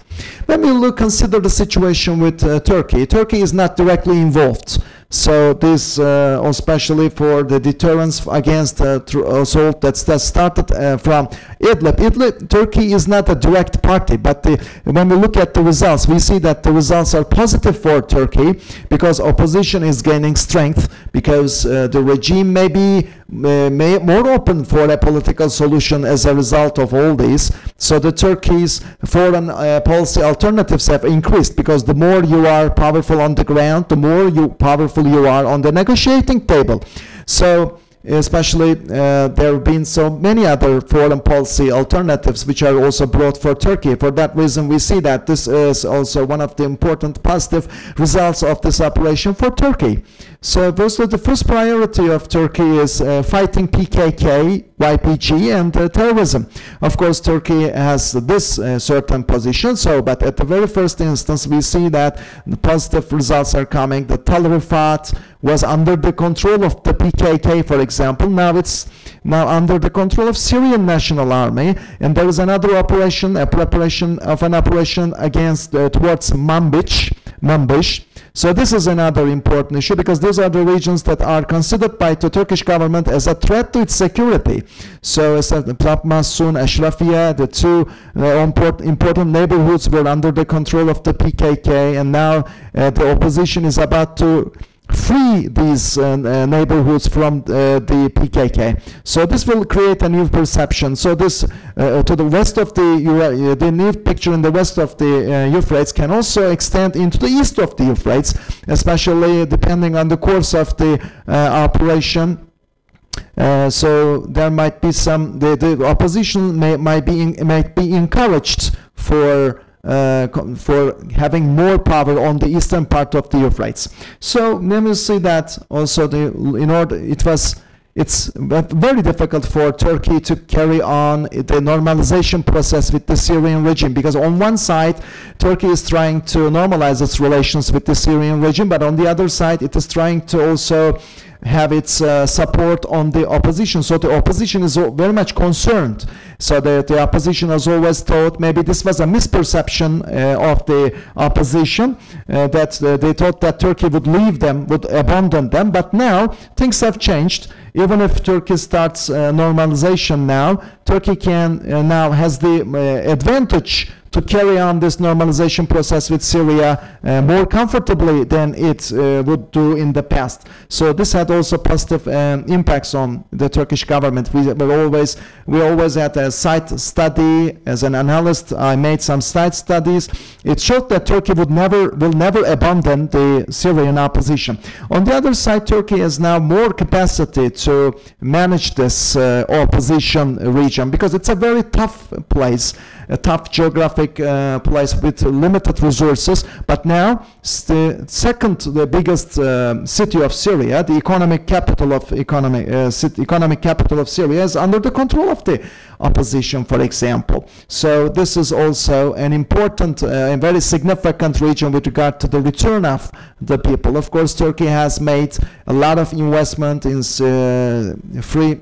When we consider the situation with Turkey, Turkey is not directly involved. So this, especially for the deterrence against assault that started from Idlib. Turkey is not a direct party, but when we look at the results, we see that the results are positive for Turkey, because opposition is gaining strength, because the regime may be more open for a political solution as a result of all this. So the Turkey's foreign policy alternatives have increased, because the more you are powerful on the ground, the more powerful you are on the negotiating table. So especially there have been so many other foreign policy alternatives which are also brought for Turkey. For that reason, we see that this is also one of the important positive results of this operation for Turkey. So the first priority of Turkey is fighting PKK, YPG, and terrorism. Of course, Turkey has this certain position. So, but at the very first instance, we see that the positive results are coming. The Tel Rifat was under the control of the PKK, for example. Now it's under the control of Syrian National Army, and there is another operation, a preparation of an operation against towards Manbij. So this is another important issue, because these are the regions that are considered by the Turkish government as a threat to its security. So as Plapmasun, Ashrafiya, the two important neighborhoods were under the control of the PKK, and now the opposition is about to free these neighborhoods from the PKK. So this will create a new perception. So this to the west of the new picture in the west of the Euphrates can also extend into the east of the Euphrates, especially depending on the course of the operation. So there might be some, the opposition might be encouraged for having more power on the eastern part of the Euphrates. So let me see that also it's very difficult for Turkey to carry on the normalization process with the Syrian regime, because on one side Turkey is trying to normalize its relations with the Syrian regime, but on the other side it is trying to also have its support on the opposition. So the opposition is very much concerned. So the opposition has always thought maybe this was a misperception of the opposition, that they thought that Turkey would leave them, would abandon them. But now things have changed. Even if Turkey starts normalization now, Turkey can now has the advantage to carry on this normalization process with Syria more comfortably than it would do in the past. So this had also positive impacts on the Turkish government. We always had a site study. As an analyst, I made some site studies. It showed that Turkey will never abandon the Syrian opposition. On the other side, Turkey has now more capacity to manage this opposition region, because it's a very tough place, a tough geographic place with limited resources. But now the biggest city of Syria, the economic capital of Syria, is under the control of the opposition, for example. So this is also an important and very significant region with regard to the return of the people. Of course, Turkey has made a lot of investment in free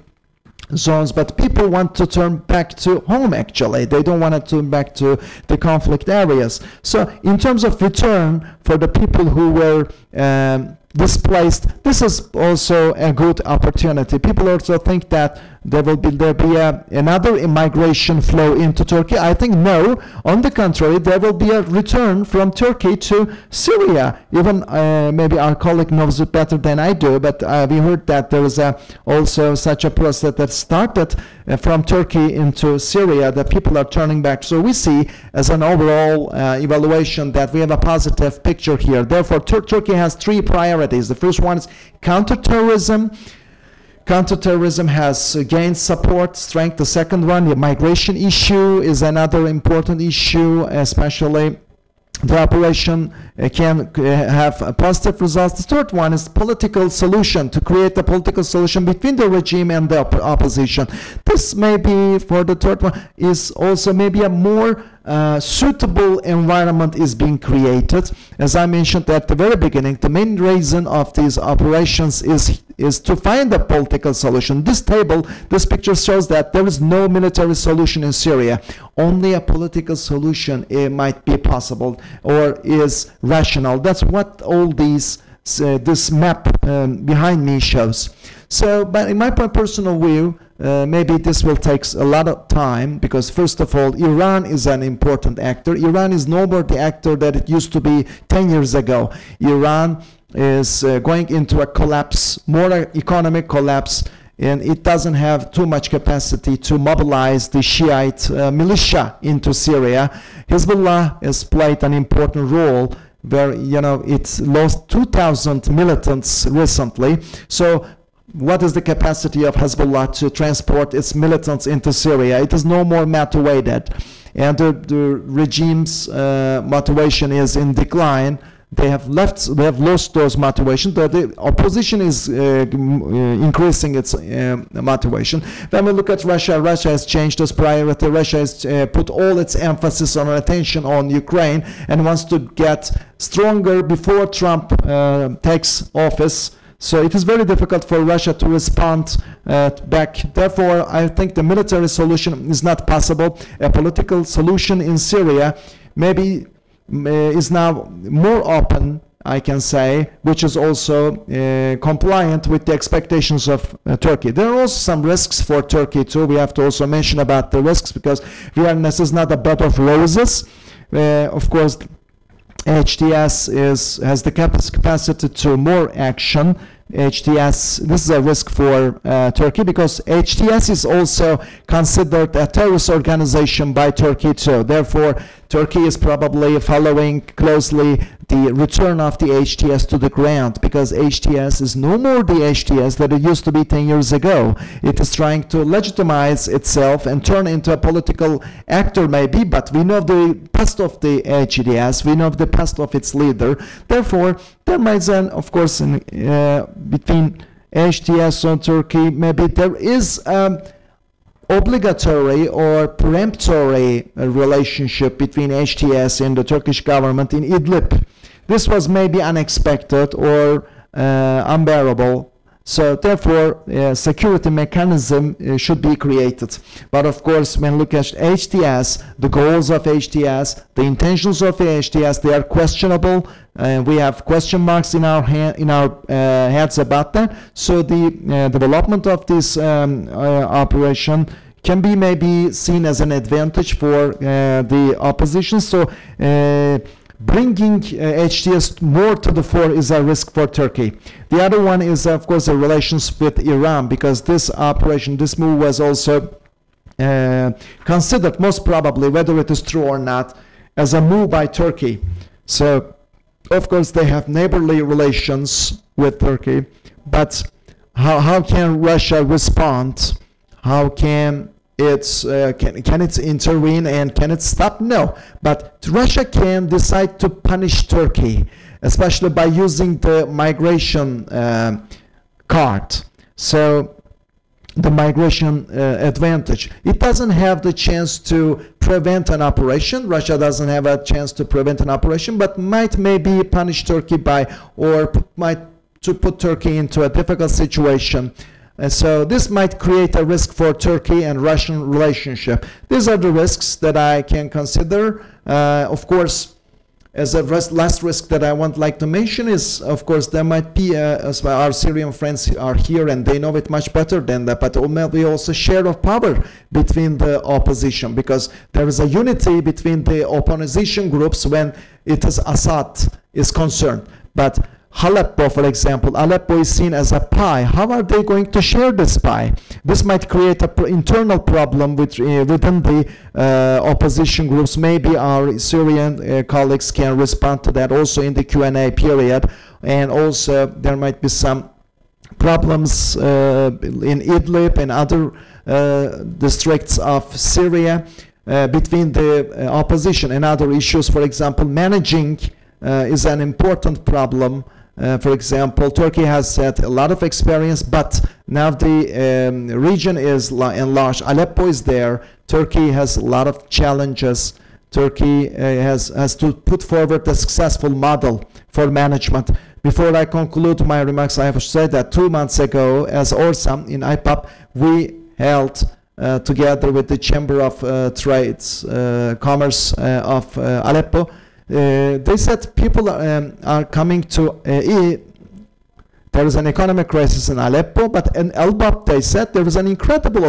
zones, but people want to turn back to home. Actually, they don't want to turn back to the conflict areas. So in terms of return for the people who were displaced, this is also a good opportunity. People also think that there will be another immigration flow into Turkey. I think no. On the contrary, there will be a return from Turkey to Syria. Even maybe our colleague knows it better than I do, but we heard that there is also such a process that started from Turkey into Syria, that people are turning back. So we see as an overall evaluation that we have a positive picture here. Therefore, Turkey has three priorities. The first one is counterterrorism. Counterterrorism has gained strength. The second one, the migration issue, is another important issue, especially the operation can have positive results. The third one is political solution, to create a political solution between the regime and the opposition. This may be, for the third one, is also maybe a more suitable environment is being created. As I mentioned at the very beginning, the main reason of these operations is to find a political solution. This picture shows that there is no military solution in Syria. Only a political solution might be possible or is rational. That's what all this map behind me shows. So, but in my personal view, maybe this will take a lot of time, because first of all, Iran is an important actor. Iran is no more the actor that it used to be 10 years ago. Iran is going into a collapse, more economic collapse, and it doesn't have too much capacity to mobilize the Shiite militia into Syria. Hezbollah has played an important role, where it's lost 2,000 militants recently. So what is the capacity of Hezbollah to transport its militants into Syria? It is no more motivated, and the regime's motivation is in decline. They have lost those motivations. The opposition is increasing its motivation. When we look at Russia, Russia has changed its priority. Russia has put all its emphasis and attention on Ukraine and wants to get stronger before Trump takes office. So it is very difficult for Russia to respond back. Therefore, I think the military solution is not possible. A political solution in Syria maybe is now more open, I can say, which is also compliant with the expectations of Turkey. There are also some risks for Turkey too. We have to also mention about the risks, because this is not a bed of roses. Of course, HTS has the capacity to more action. HTS, this is a risk for Turkey, because HTS is also considered a terrorist organization by Turkey too. Therefore, Turkey is probably following closely the return of the HTS to the ground, because HTS is no more the HTS that it used to be 10 years ago. It is trying to legitimize itself and turn into a political actor maybe, but we know the past of the HTS, we know the past of its leader. Therefore, there might be, of course, between HTS and Turkey, maybe there is obligatory or peremptory relationship between HTS and the Turkish government in Idlib. This was maybe unexpected or unbearable. So therefore, a security mechanism should be created. But of course, when look at HTS, the goals of HTS, the intentions of HTS, they are questionable. We have question marks in our heads about that. So the development of this operation can be maybe seen as an advantage for the opposition. So bringing HTS more to the fore is a risk for Turkey. The other one is, of course, the relations with Iran, because this operation, this move was also considered, most probably, whether it is true or not, as a move by Turkey. So, of course, they have neighborly relations with Turkey, but how can Russia respond? How can can it intervene and can it stop? No, but Russia can decide to punish Turkey, especially by using the migration card. So the migration advantage. It doesn't have the chance to prevent an operation. Russia doesn't have a chance to prevent an operation, but might maybe punish Turkey by, or might to put Turkey into a difficult situation. So this might create a risk for Turkey and Russian relationship. These are the risks that I can consider. Of course, as a last risk that I would like to mention is, of course, there might be, as our Syrian friends are here and they know it much better than that, but maybe also share of power between the opposition, because there is a unity between the opposition groups when it is Assad is concerned. But Aleppo, for example, Aleppo is seen as a pie. How are they going to share this pie? This might create an internal problem within the opposition groups. Maybe our Syrian colleagues can respond to that also in the Q&A period. And also there might be some problems in Idlib and other districts of Syria between the opposition and other issues. For example, managing is an important problem. For example, Turkey has had a lot of experience, but now the region is enlarged. Aleppo is there. Turkey has a lot of challenges. Turkey has to put forward a successful model for management. Before I conclude my remarks, I have to say that 2 months ago, as ORSAM in IPAP, we held together with the Chamber of Commerce of Aleppo. They said people are coming to there is an economic crisis in Aleppo, but in Elbap they said there is an incredible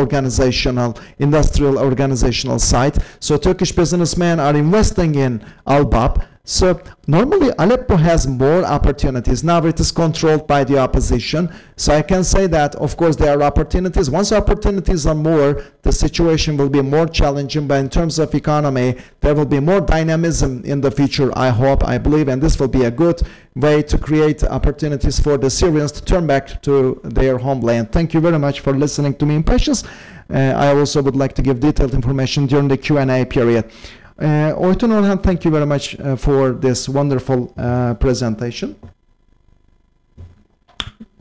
industrial organizational site. So Turkish businessmen are investing in Elbap. So normally Aleppo has more opportunities. Now it is controlled by the opposition. So I can say that, of course, there are opportunities. Once opportunities are more, the situation will be more challenging. But in terms of economy, there will be more dynamism in the future, I hope, I believe. And this will be a good way to create opportunities for the Syrians to turn back to their homeland. Thank you very much for listening to me in patience. I also would like to give detailed information during the Q&A period. Oytun Orhan, thank you very much for this wonderful presentation.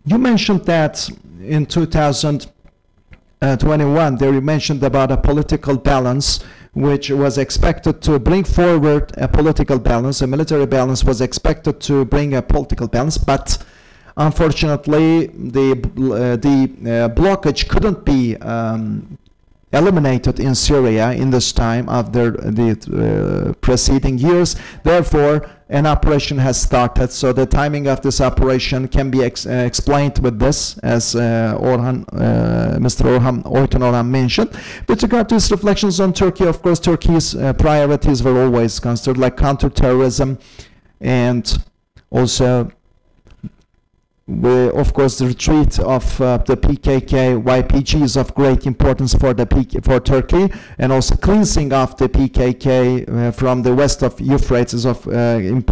You mentioned that in 2021 there you mentioned about a political balance which was expected to bring forward a political balance. A military balance was expected to bring a political balance, but unfortunately the blockage couldn't be eliminated in Syria in this time after the preceding years. Therefore, an operation has started. So the timing of this operation can be explained with this, as Mr. Oytun Orhan mentioned. With regard to his reflections on Turkey, of course, Turkey's priorities were always considered, like counterterrorism and also of course, the retreat of the PKK, YPG is of great importance for for Turkey, and also cleansing of the PKK from the west of Euphrates is of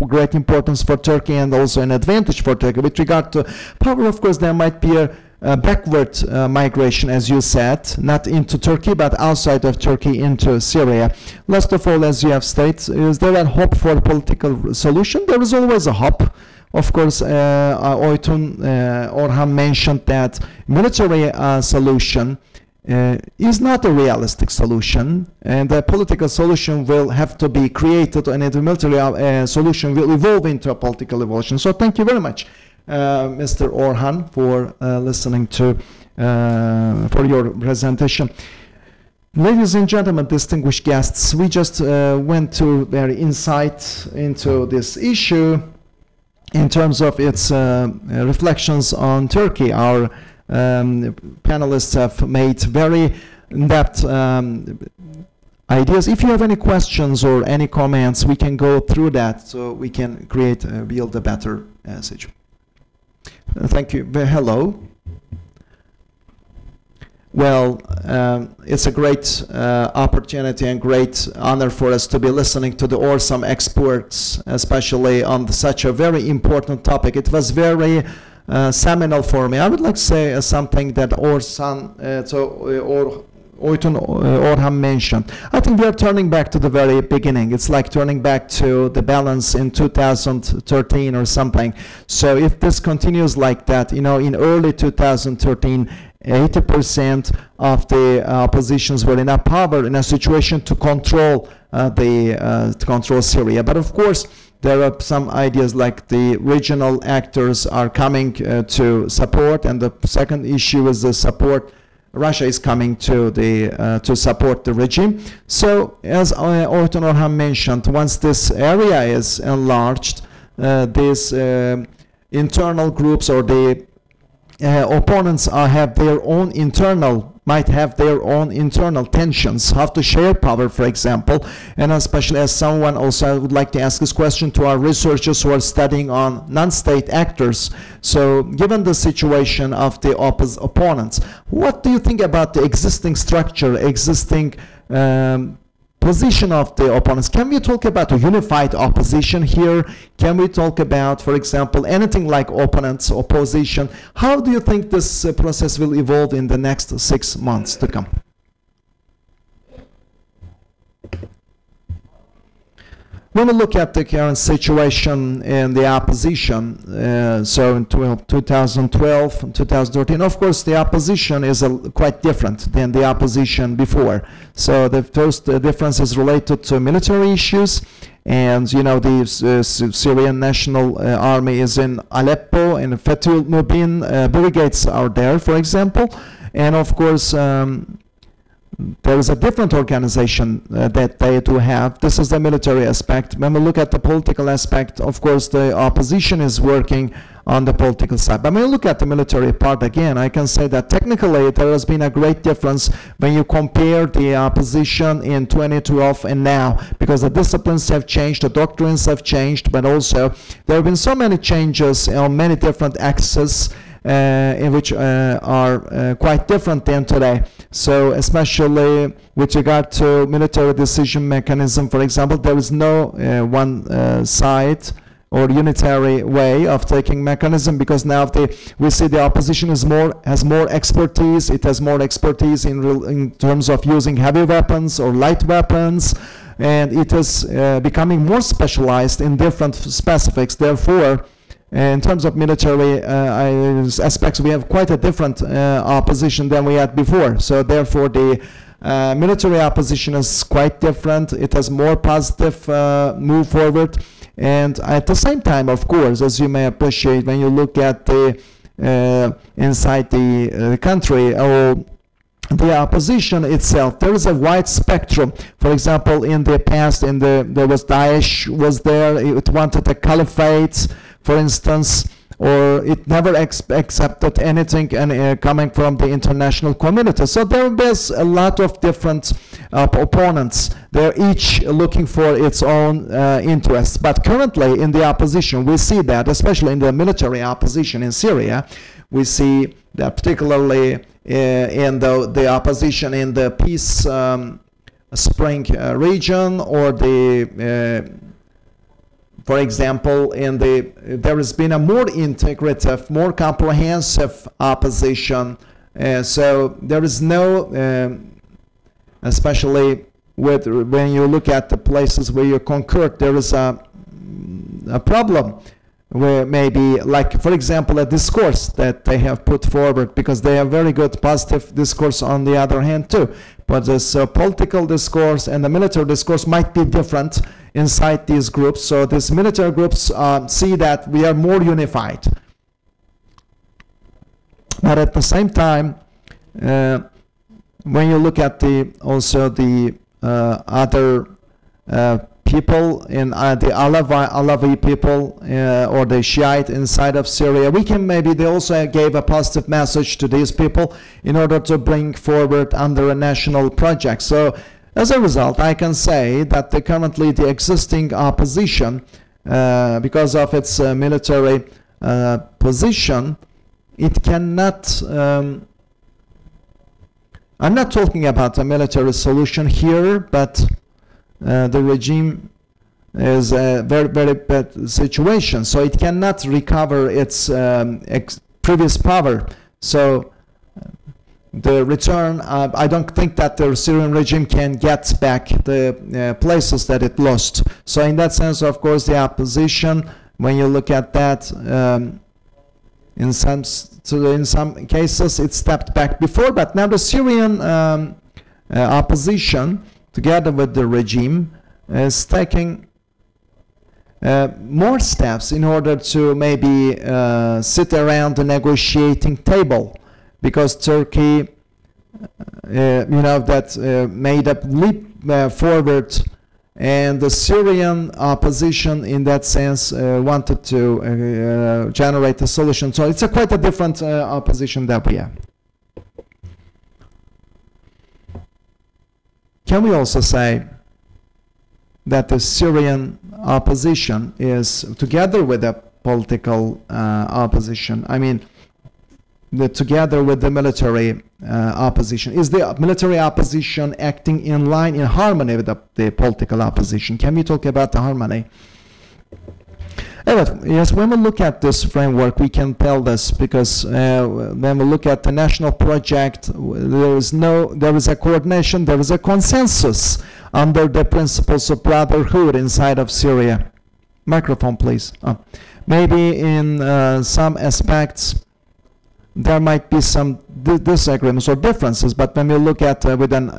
great importance for Turkey, and also an advantage for Turkey. With regard to power, of course, there might be a backward migration, as you said, not into Turkey, but outside of Turkey into Syria. Last of all, as you have stated, is there a hope for a political solution? There is always a hope. Of course, Oytun Orhan mentioned that military solution is not a realistic solution, and the political solution will have to be created, and the military solution will evolve into a political evolution. So thank you very much, Mr. Orhan, for listening to for your presentation. Ladies and gentlemen, distinguished guests, we just went to very insight into this issue in terms of its reflections on Turkey. Our panelists have made very in-depth ideas. If you have any questions or any comments, we can go through that so we can build a better message. Thank you. Hello. Well, it's a great opportunity and great honor for us to be listening to the ORSAM experts, especially on such a very important topic. It was very seminal for me. I would like to say something that Oytun Orhan mentioned. I think we are turning back to the very beginning. It's like turning back to the balance in 2013 or something. So if this continues like that, in early 2013, 80% of the oppositions were enough power in a situation to control Syria. But of course, there are some ideas like the regional actors are coming to support, and the second issue is the support. Russia is coming to support the regime. So, as Oytun Orhan mentioned, once this area is enlarged, these internal groups or the opponents might have their own internal tensions, how to share power, for example. And especially as someone also, I would like to ask this question to our researchers who are studying on non-state actors. So given the situation of the opponents, what do you think about the existing structure, existing position of the opponents? Can we talk about a unified opposition here? Can we talk about, for example, anything like opponents, opposition? How do you think this process will evolve in the next 6 months to come? When we look at the current situation in the opposition, so in 2012 and 2013, of course, the opposition is quite different than the opposition before. So the first difference is related to military issues, and the Syrian National Army is in Aleppo, and Fethul Mubin brigades are there, for example, and of course, there is a different organization that they do have. This is the military aspect. When we look at the political aspect, of course, the opposition is working on the political side. But when you look at the military part again, I can say that technically there has been a great difference when you compare the opposition in 2012 and now, because the disciplines have changed, the doctrines have changed, but also there have been so many changes on many different axes in which are quite different than today. So especially with regard to military decision mechanism, for example, there is no one side or unitary way of taking mechanism, because now we see the opposition has more expertise. It has more expertise in terms of using heavy weapons or light weapons, and it is becoming more specialized in different specifics. Therefore, in terms of military aspects, we have quite a different opposition than we had before. So therefore, the military opposition is quite different. It has more positive move forward. And at the same time, of course, as you may appreciate, when you look at the inside the country or the opposition itself, there is a wide spectrum. For example, in the past, there was Daesh was there. It wanted a caliphate, for instance, or it never accepted anything coming from the international community. So there is a lot of different opponents. They're each looking for its own interests. But currently in the opposition, we see that, especially in the military opposition in Syria, we see that particularly in the opposition in the Peace Spring region, or for example, there has been a more integrative, more comprehensive opposition. So there is no, especially when you look at the places where you concurred, there is a problem where maybe, like, for example, a discourse that they have put forward, because they have very good positive discourse on the other hand too. But this political discourse and the military discourse might be different inside these groups. So these military groups see that we are more unified. But at the same time, when you look at also the other people in the Alawi people or the Shiite inside of Syria, they also gave a positive message to these people in order to bring forward under a national project. So as a result, I can say that currently the existing opposition, because of its military position, it cannot, I'm not talking about a military solution here, but the regime is a very, very bad situation, so it cannot recover its previous power. So the return, I don't think that the Syrian regime can get back the places that it lost. So in that sense, of course, the opposition, when you look at that, in some cases it stepped back before, but now the Syrian opposition, together with the regime, is taking more steps in order to maybe sit around the negotiating table, because Turkey, made a leap forward, and the Syrian opposition, in that sense, wanted to generate a solution. So it's quite a different opposition that we have. Can we also say that the Syrian opposition is, together with the political opposition, together with the military opposition, is the military opposition acting in line, in harmony with the political opposition? Can we talk about the harmony? Yes, when we look at this framework, we can tell this, because when we look at the national project, there is a coordination, there is a consensus under the principles of brotherhood inside of Syria. Microphone, please. Maybe in some aspects there might be some disagreements or differences, but when we look at within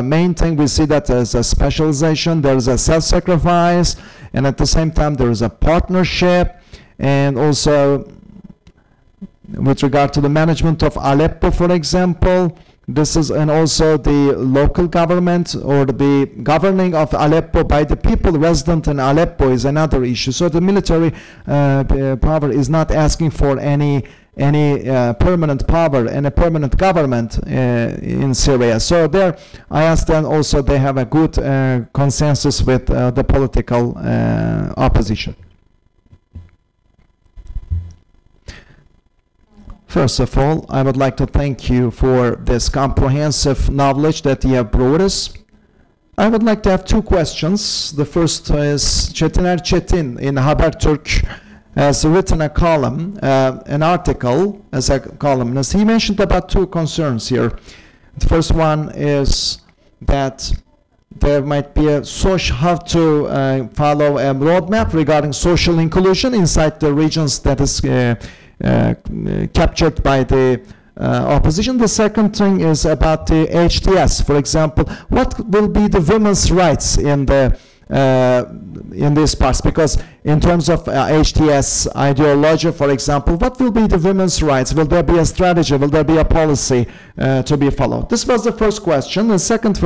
main thing, we see that there's a specialization, there is a self-sacrifice, and at the same time there is a partnership. And also with regard to the management of Aleppo, for example, this is, and also the local government or the governing of Aleppo by the people resident in Aleppo is another issue. So the military power is not asking for any permanent power and a permanent government in Syria. So there, I asked them also, they have a good consensus with the political opposition. First of all, I would like to thank you for this comprehensive knowledge that you have brought us. I would like to have two questions. The first is Çetiner Çetin in Habertürk has written a column, an article as a columnist. He mentioned about two concerns here. The first one is that there might be how to follow a roadmap regarding social inclusion inside the regions that is captured by the opposition. The second thing is about the HTS. For example, what will be the women's rights in these parts? Because in terms of HTS ideology, for example, what will be the women's rights? Will there be a strategy? Will there be a policy to be followed? This was the first question. The second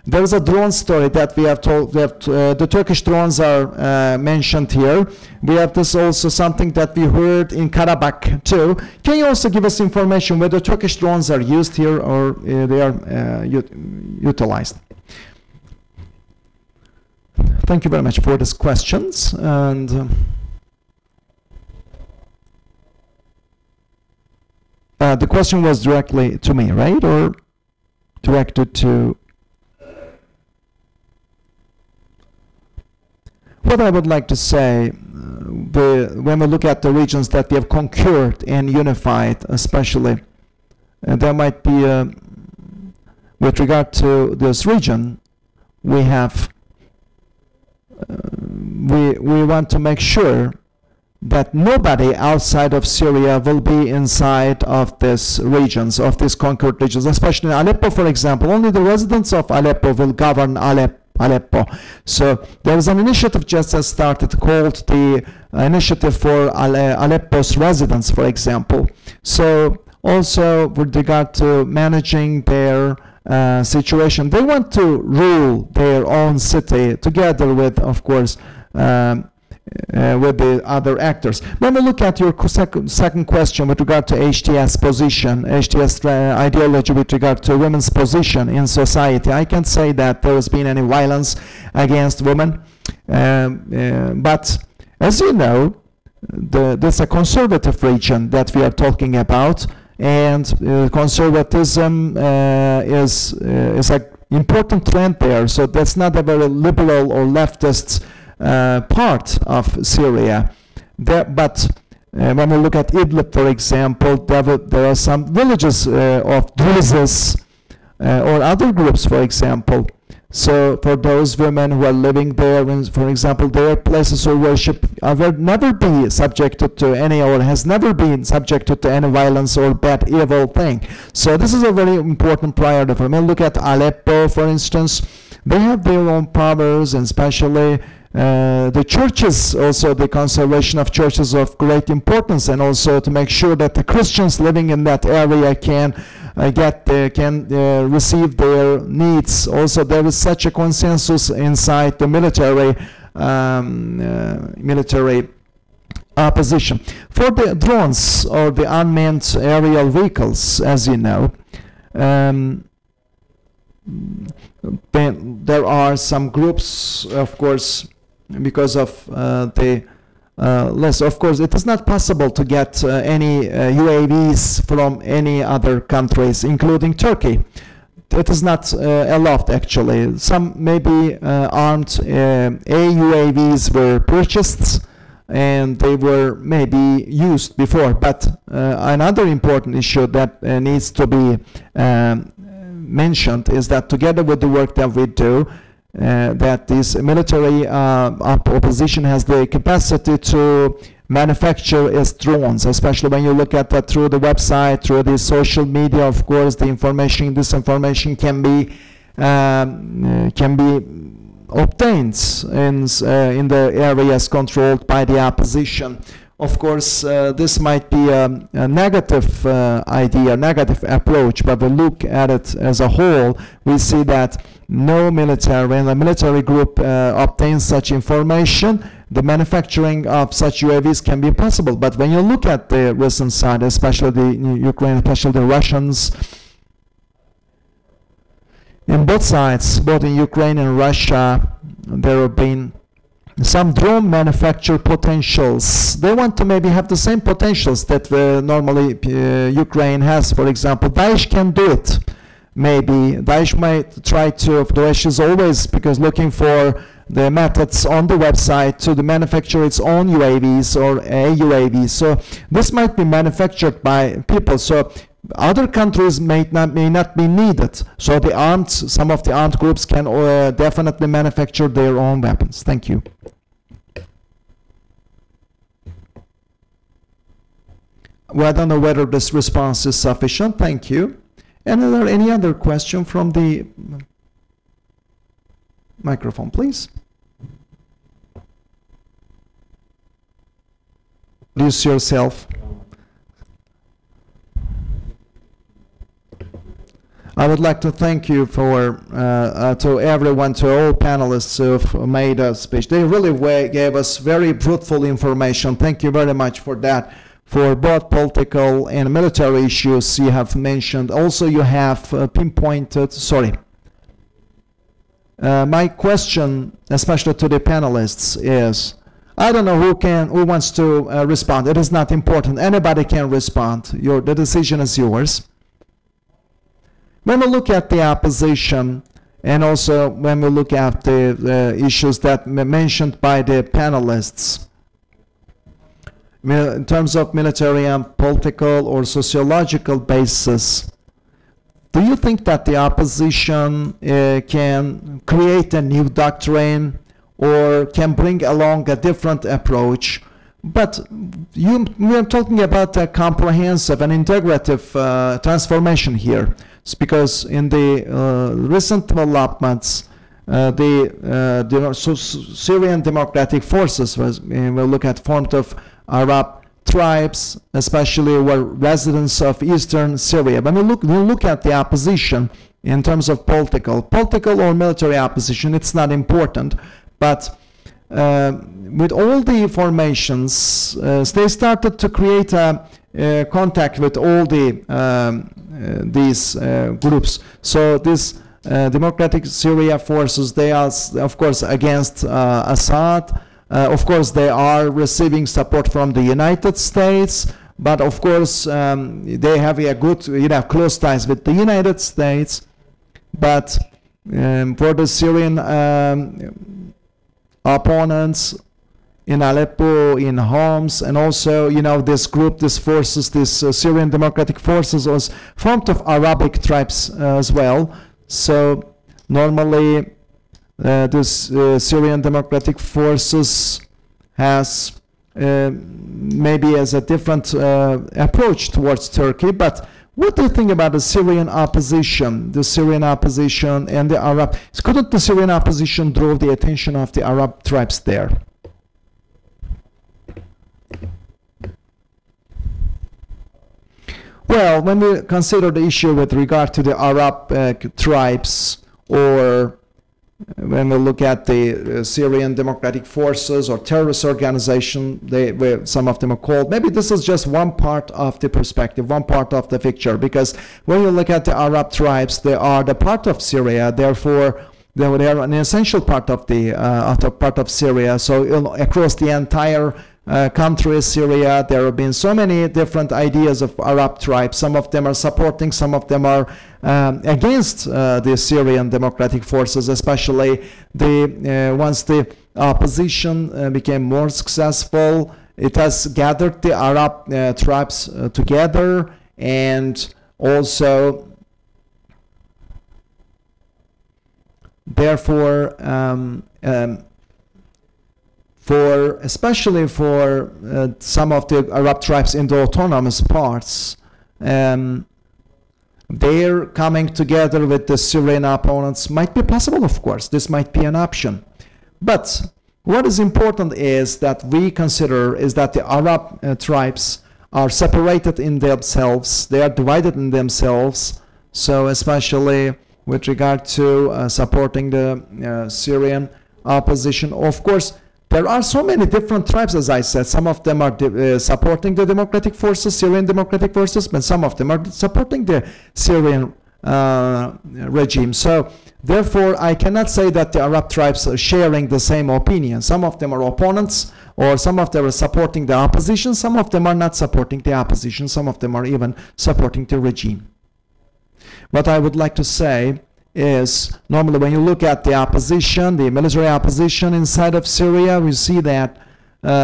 There is a drone story that we have told. The Turkish drones are mentioned here. We have this also something that we heard in Karabakh too. Can you also give us information whether Turkish drones are used here or they are utilized? Thank you very much for these questions. And the question was directly to me, right? Or directed to... What I would like to say, when we look at the regions that we have conquered and unified, especially, there might be, with regard to this region, we have, we want to make sure that nobody outside of Syria will be inside of these regions, of these conquered regions, especially in Aleppo, for example. Only the residents of Aleppo will govern Aleppo. So there is an initiative just as started called the Initiative for Aleppo's Residents, for example. So also with regard to managing their situation, they want to rule their own city together with, of course, with the other actors. When we look at your second question with regard to HTS position, HTS ideology with regard to women's position in society, I can't say that there has been any violence against women. But as you know, this is a conservative region that we are talking about, and conservatism is an important trend there. So that's not a very liberal or leftist part of Syria. But when we look at Idlib, for example, there are some villages of Druzes or other groups, for example. So for those women who are living there, for example, their places of worship will never be subjected to any, or has never been subjected to any violence or bad, evil thing. So this is a very important priority. When we look at Aleppo, for instance, they have their own powers, and especially the churches, also the conservation of churches of great importance, and also to make sure that the Christians living in that area can receive their needs. Also, there is such a consensus inside the military opposition. For the drones or the unmanned aerial vehicles, as you know, there are some groups, of course, because of of course, it is not possible to get any UAVs from any other countries, including Turkey. It is not allowed, actually. Some maybe armed AUAVs were purchased, and they were maybe used before. But another important issue that needs to be mentioned is that together with the work that we do, that this military opposition has the capacity to manufacture its drones, especially when you look at that through the website, through the social media. Of course, the information, this information can be obtained in the areas controlled by the opposition. Of course, this might be a negative idea, negative approach, but we look at it as a whole, we see that no military, when a military group obtains such information, the manufacturing of such UAVs can be possible. But when you look at the recent side, especially the Ukraine, especially the Russians, in both sides, both in Ukraine and Russia, there have been some drone manufacture potentials. They want to maybe have the same potentials that normally Ukraine has. For example, Daesh can do it. Maybe Daesh might try to, Daesh is always because looking for the methods on the website to manufacture its own UAVs or AUAVs. So this might be manufactured by people. So other countries may not be needed. So some of the armed groups can definitely manufacture their own weapons. Thank you. Well, I don't know whether this response is sufficient. Thank you. And are there any other question from the microphone, please? Introduce yourself. I would like to thank you for to everyone, to all panelists who've made a speech. They really gave us very fruitful information. Thank you very much for that. For both political and military issues you have mentioned. Also, you have pinpointed. Sorry. My question, especially to the panelists, is: I don't know who wants to respond. It is not important. Anybody can respond. The decision is yours. When we look at the opposition, and also when we look at the issues that were mentioned by the panelists, in terms of military and political or sociological basis, do you think that the opposition can create a new doctrine or can bring along a different approach? But we are talking about a comprehensive and integrative transformation here. It's because in the recent developments, the Syrian democratic forces will look at formed of Arab tribes, especially were residents of eastern Syria. When we look at the opposition in terms of political or military opposition, it's not important. But with all the formations, they started to create a contact with all these groups. So this democratic Syria forces, they are of course against Assad. Of course, they are receiving support from the United States, but of course they have a good, close ties with the United States. But for the Syrian opponents in Aleppo, in Homs, and also, this group, these forces, this Syrian democratic forces was formed of Arabic tribes as well. So normally this Syrian democratic forces has maybe as a different approach towards Turkey. But what do you think about the Syrian opposition? The Syrian opposition and the Arab. Couldn't the Syrian opposition draw the attention of the Arab tribes there? Well, when we consider the issue with regard to the Arab tribes, or when we look at the Syrian democratic forces or terrorist organization, some of them are called, maybe this is just one part of the perspective, one part of the picture, because when you look at the Arab tribes, they are the part of Syria, therefore they are an essential part of the Syria. So across the entire country, Syria, there have been so many different ideas of Arab tribes. Some of them are supporting, some of them are against the Syrian democratic forces, especially once the opposition became more successful. It has gathered the Arab tribes together, and also therefore especially for some of the Arab tribes in the autonomous parts, they're coming together with the Syrian opponents. Might be possible, of course. This might be an option. But what is important is that we consider is that the Arab tribes are separated in themselves. They are divided in themselves. So especially with regard to supporting the Syrian opposition, of course, there are so many different tribes, as I said. Some of them are supporting the democratic forces, Syrian democratic forces, but some of them are supporting the Syrian regime. So therefore, I cannot say that the Arab tribes are sharing the same opinion. Some of them are opponents, or some of them are supporting the opposition. Some of them are not supporting the opposition. Some of them are even supporting the regime. What I would like to say is, normally when you look at the opposition, the military opposition inside of Syria, we see that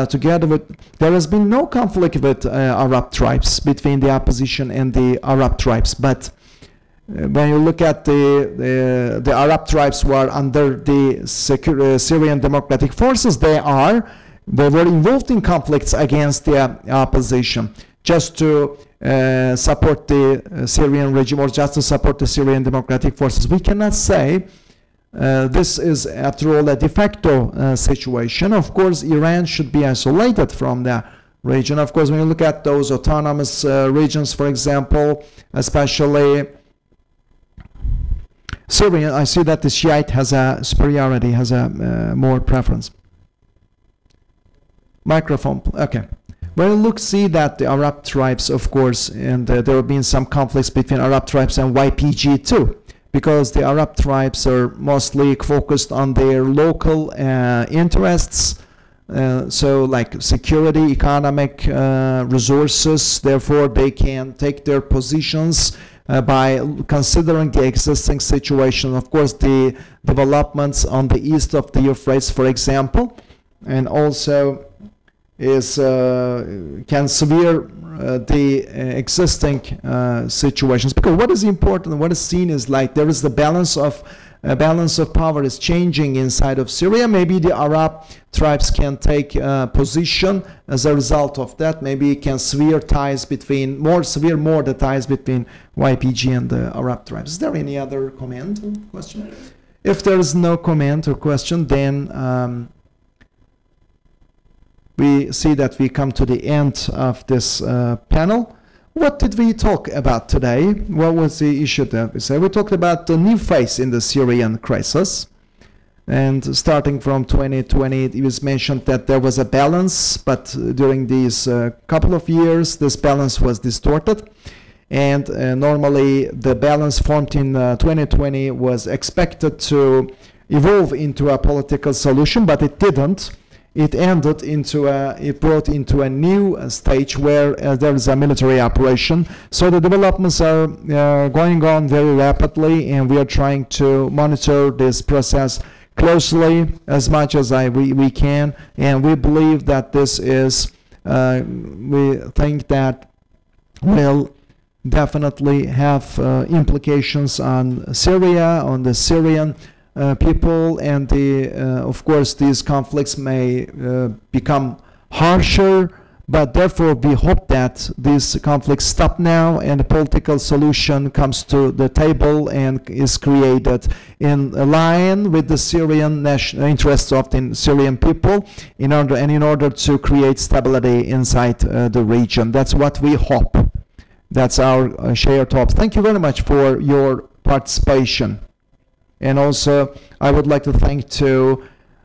together with, there has been no conflict with Arab tribes, between the opposition and the Arab tribes. But when you look at the Arab tribes who are under the Syrian democratic forces, they were involved in conflicts against the opposition, just to support the Syrian regime, or just to support the Syrian democratic forces. We cannot say this is, after all, a de facto situation. Of course, Iran should be isolated from the region. Of course, when you look at those autonomous regions, for example, especially Syrian, I see that the Shiite has a superiority, has a more preference. Microphone, okay. Well, look, see that the Arab tribes, of course, and there have been some conflicts between Arab tribes and YPG too, because the Arab tribes are mostly focused on their local interests, so like security, economic resources, therefore they can take their positions by considering the existing situation. Of course, the developments on the east of the Euphrates, for example, and also is can severe the existing situations, because what is important, what is seen is like there is the balance of power is changing inside of Syria. Maybe the Arab tribes can take position as a result of that. Maybe it can severe the ties between YPG and the Arab tribes. Is there any other comment or question? If there is no comment or question, then we see that we come to the end of this panel. What did we talk about today? What was the issue that we said? We talked about the new phase in the Syrian crisis. And starting from 2020, it was mentioned that there was a balance, but during these couple of years, this balance was distorted. And normally the balance formed in 2020 was expected to evolve into a political solution, but it didn't. It ended into it brought into a new stage where there is a military operation. So the developments are going on very rapidly, and we are trying to monitor this process closely as much as we can. And we believe that this is, we think that will definitely have implications on Syria, on the Syrian people, and of course these conflicts may become harsher, but therefore we hope that these conflicts stop now and a political solution comes to the table and is created in line with the Syrian national interests of the Syrian people in order to create stability inside the region. That's what we hope. That's our shared hopes. Thank you very much for your participation. And also, I would like to thank to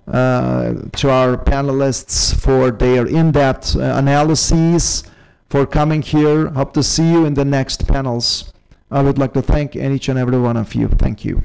our panelists for their in-depth analyses, for coming here. Hope to see you in the next panels. I would like to thank each and every one of you. Thank you.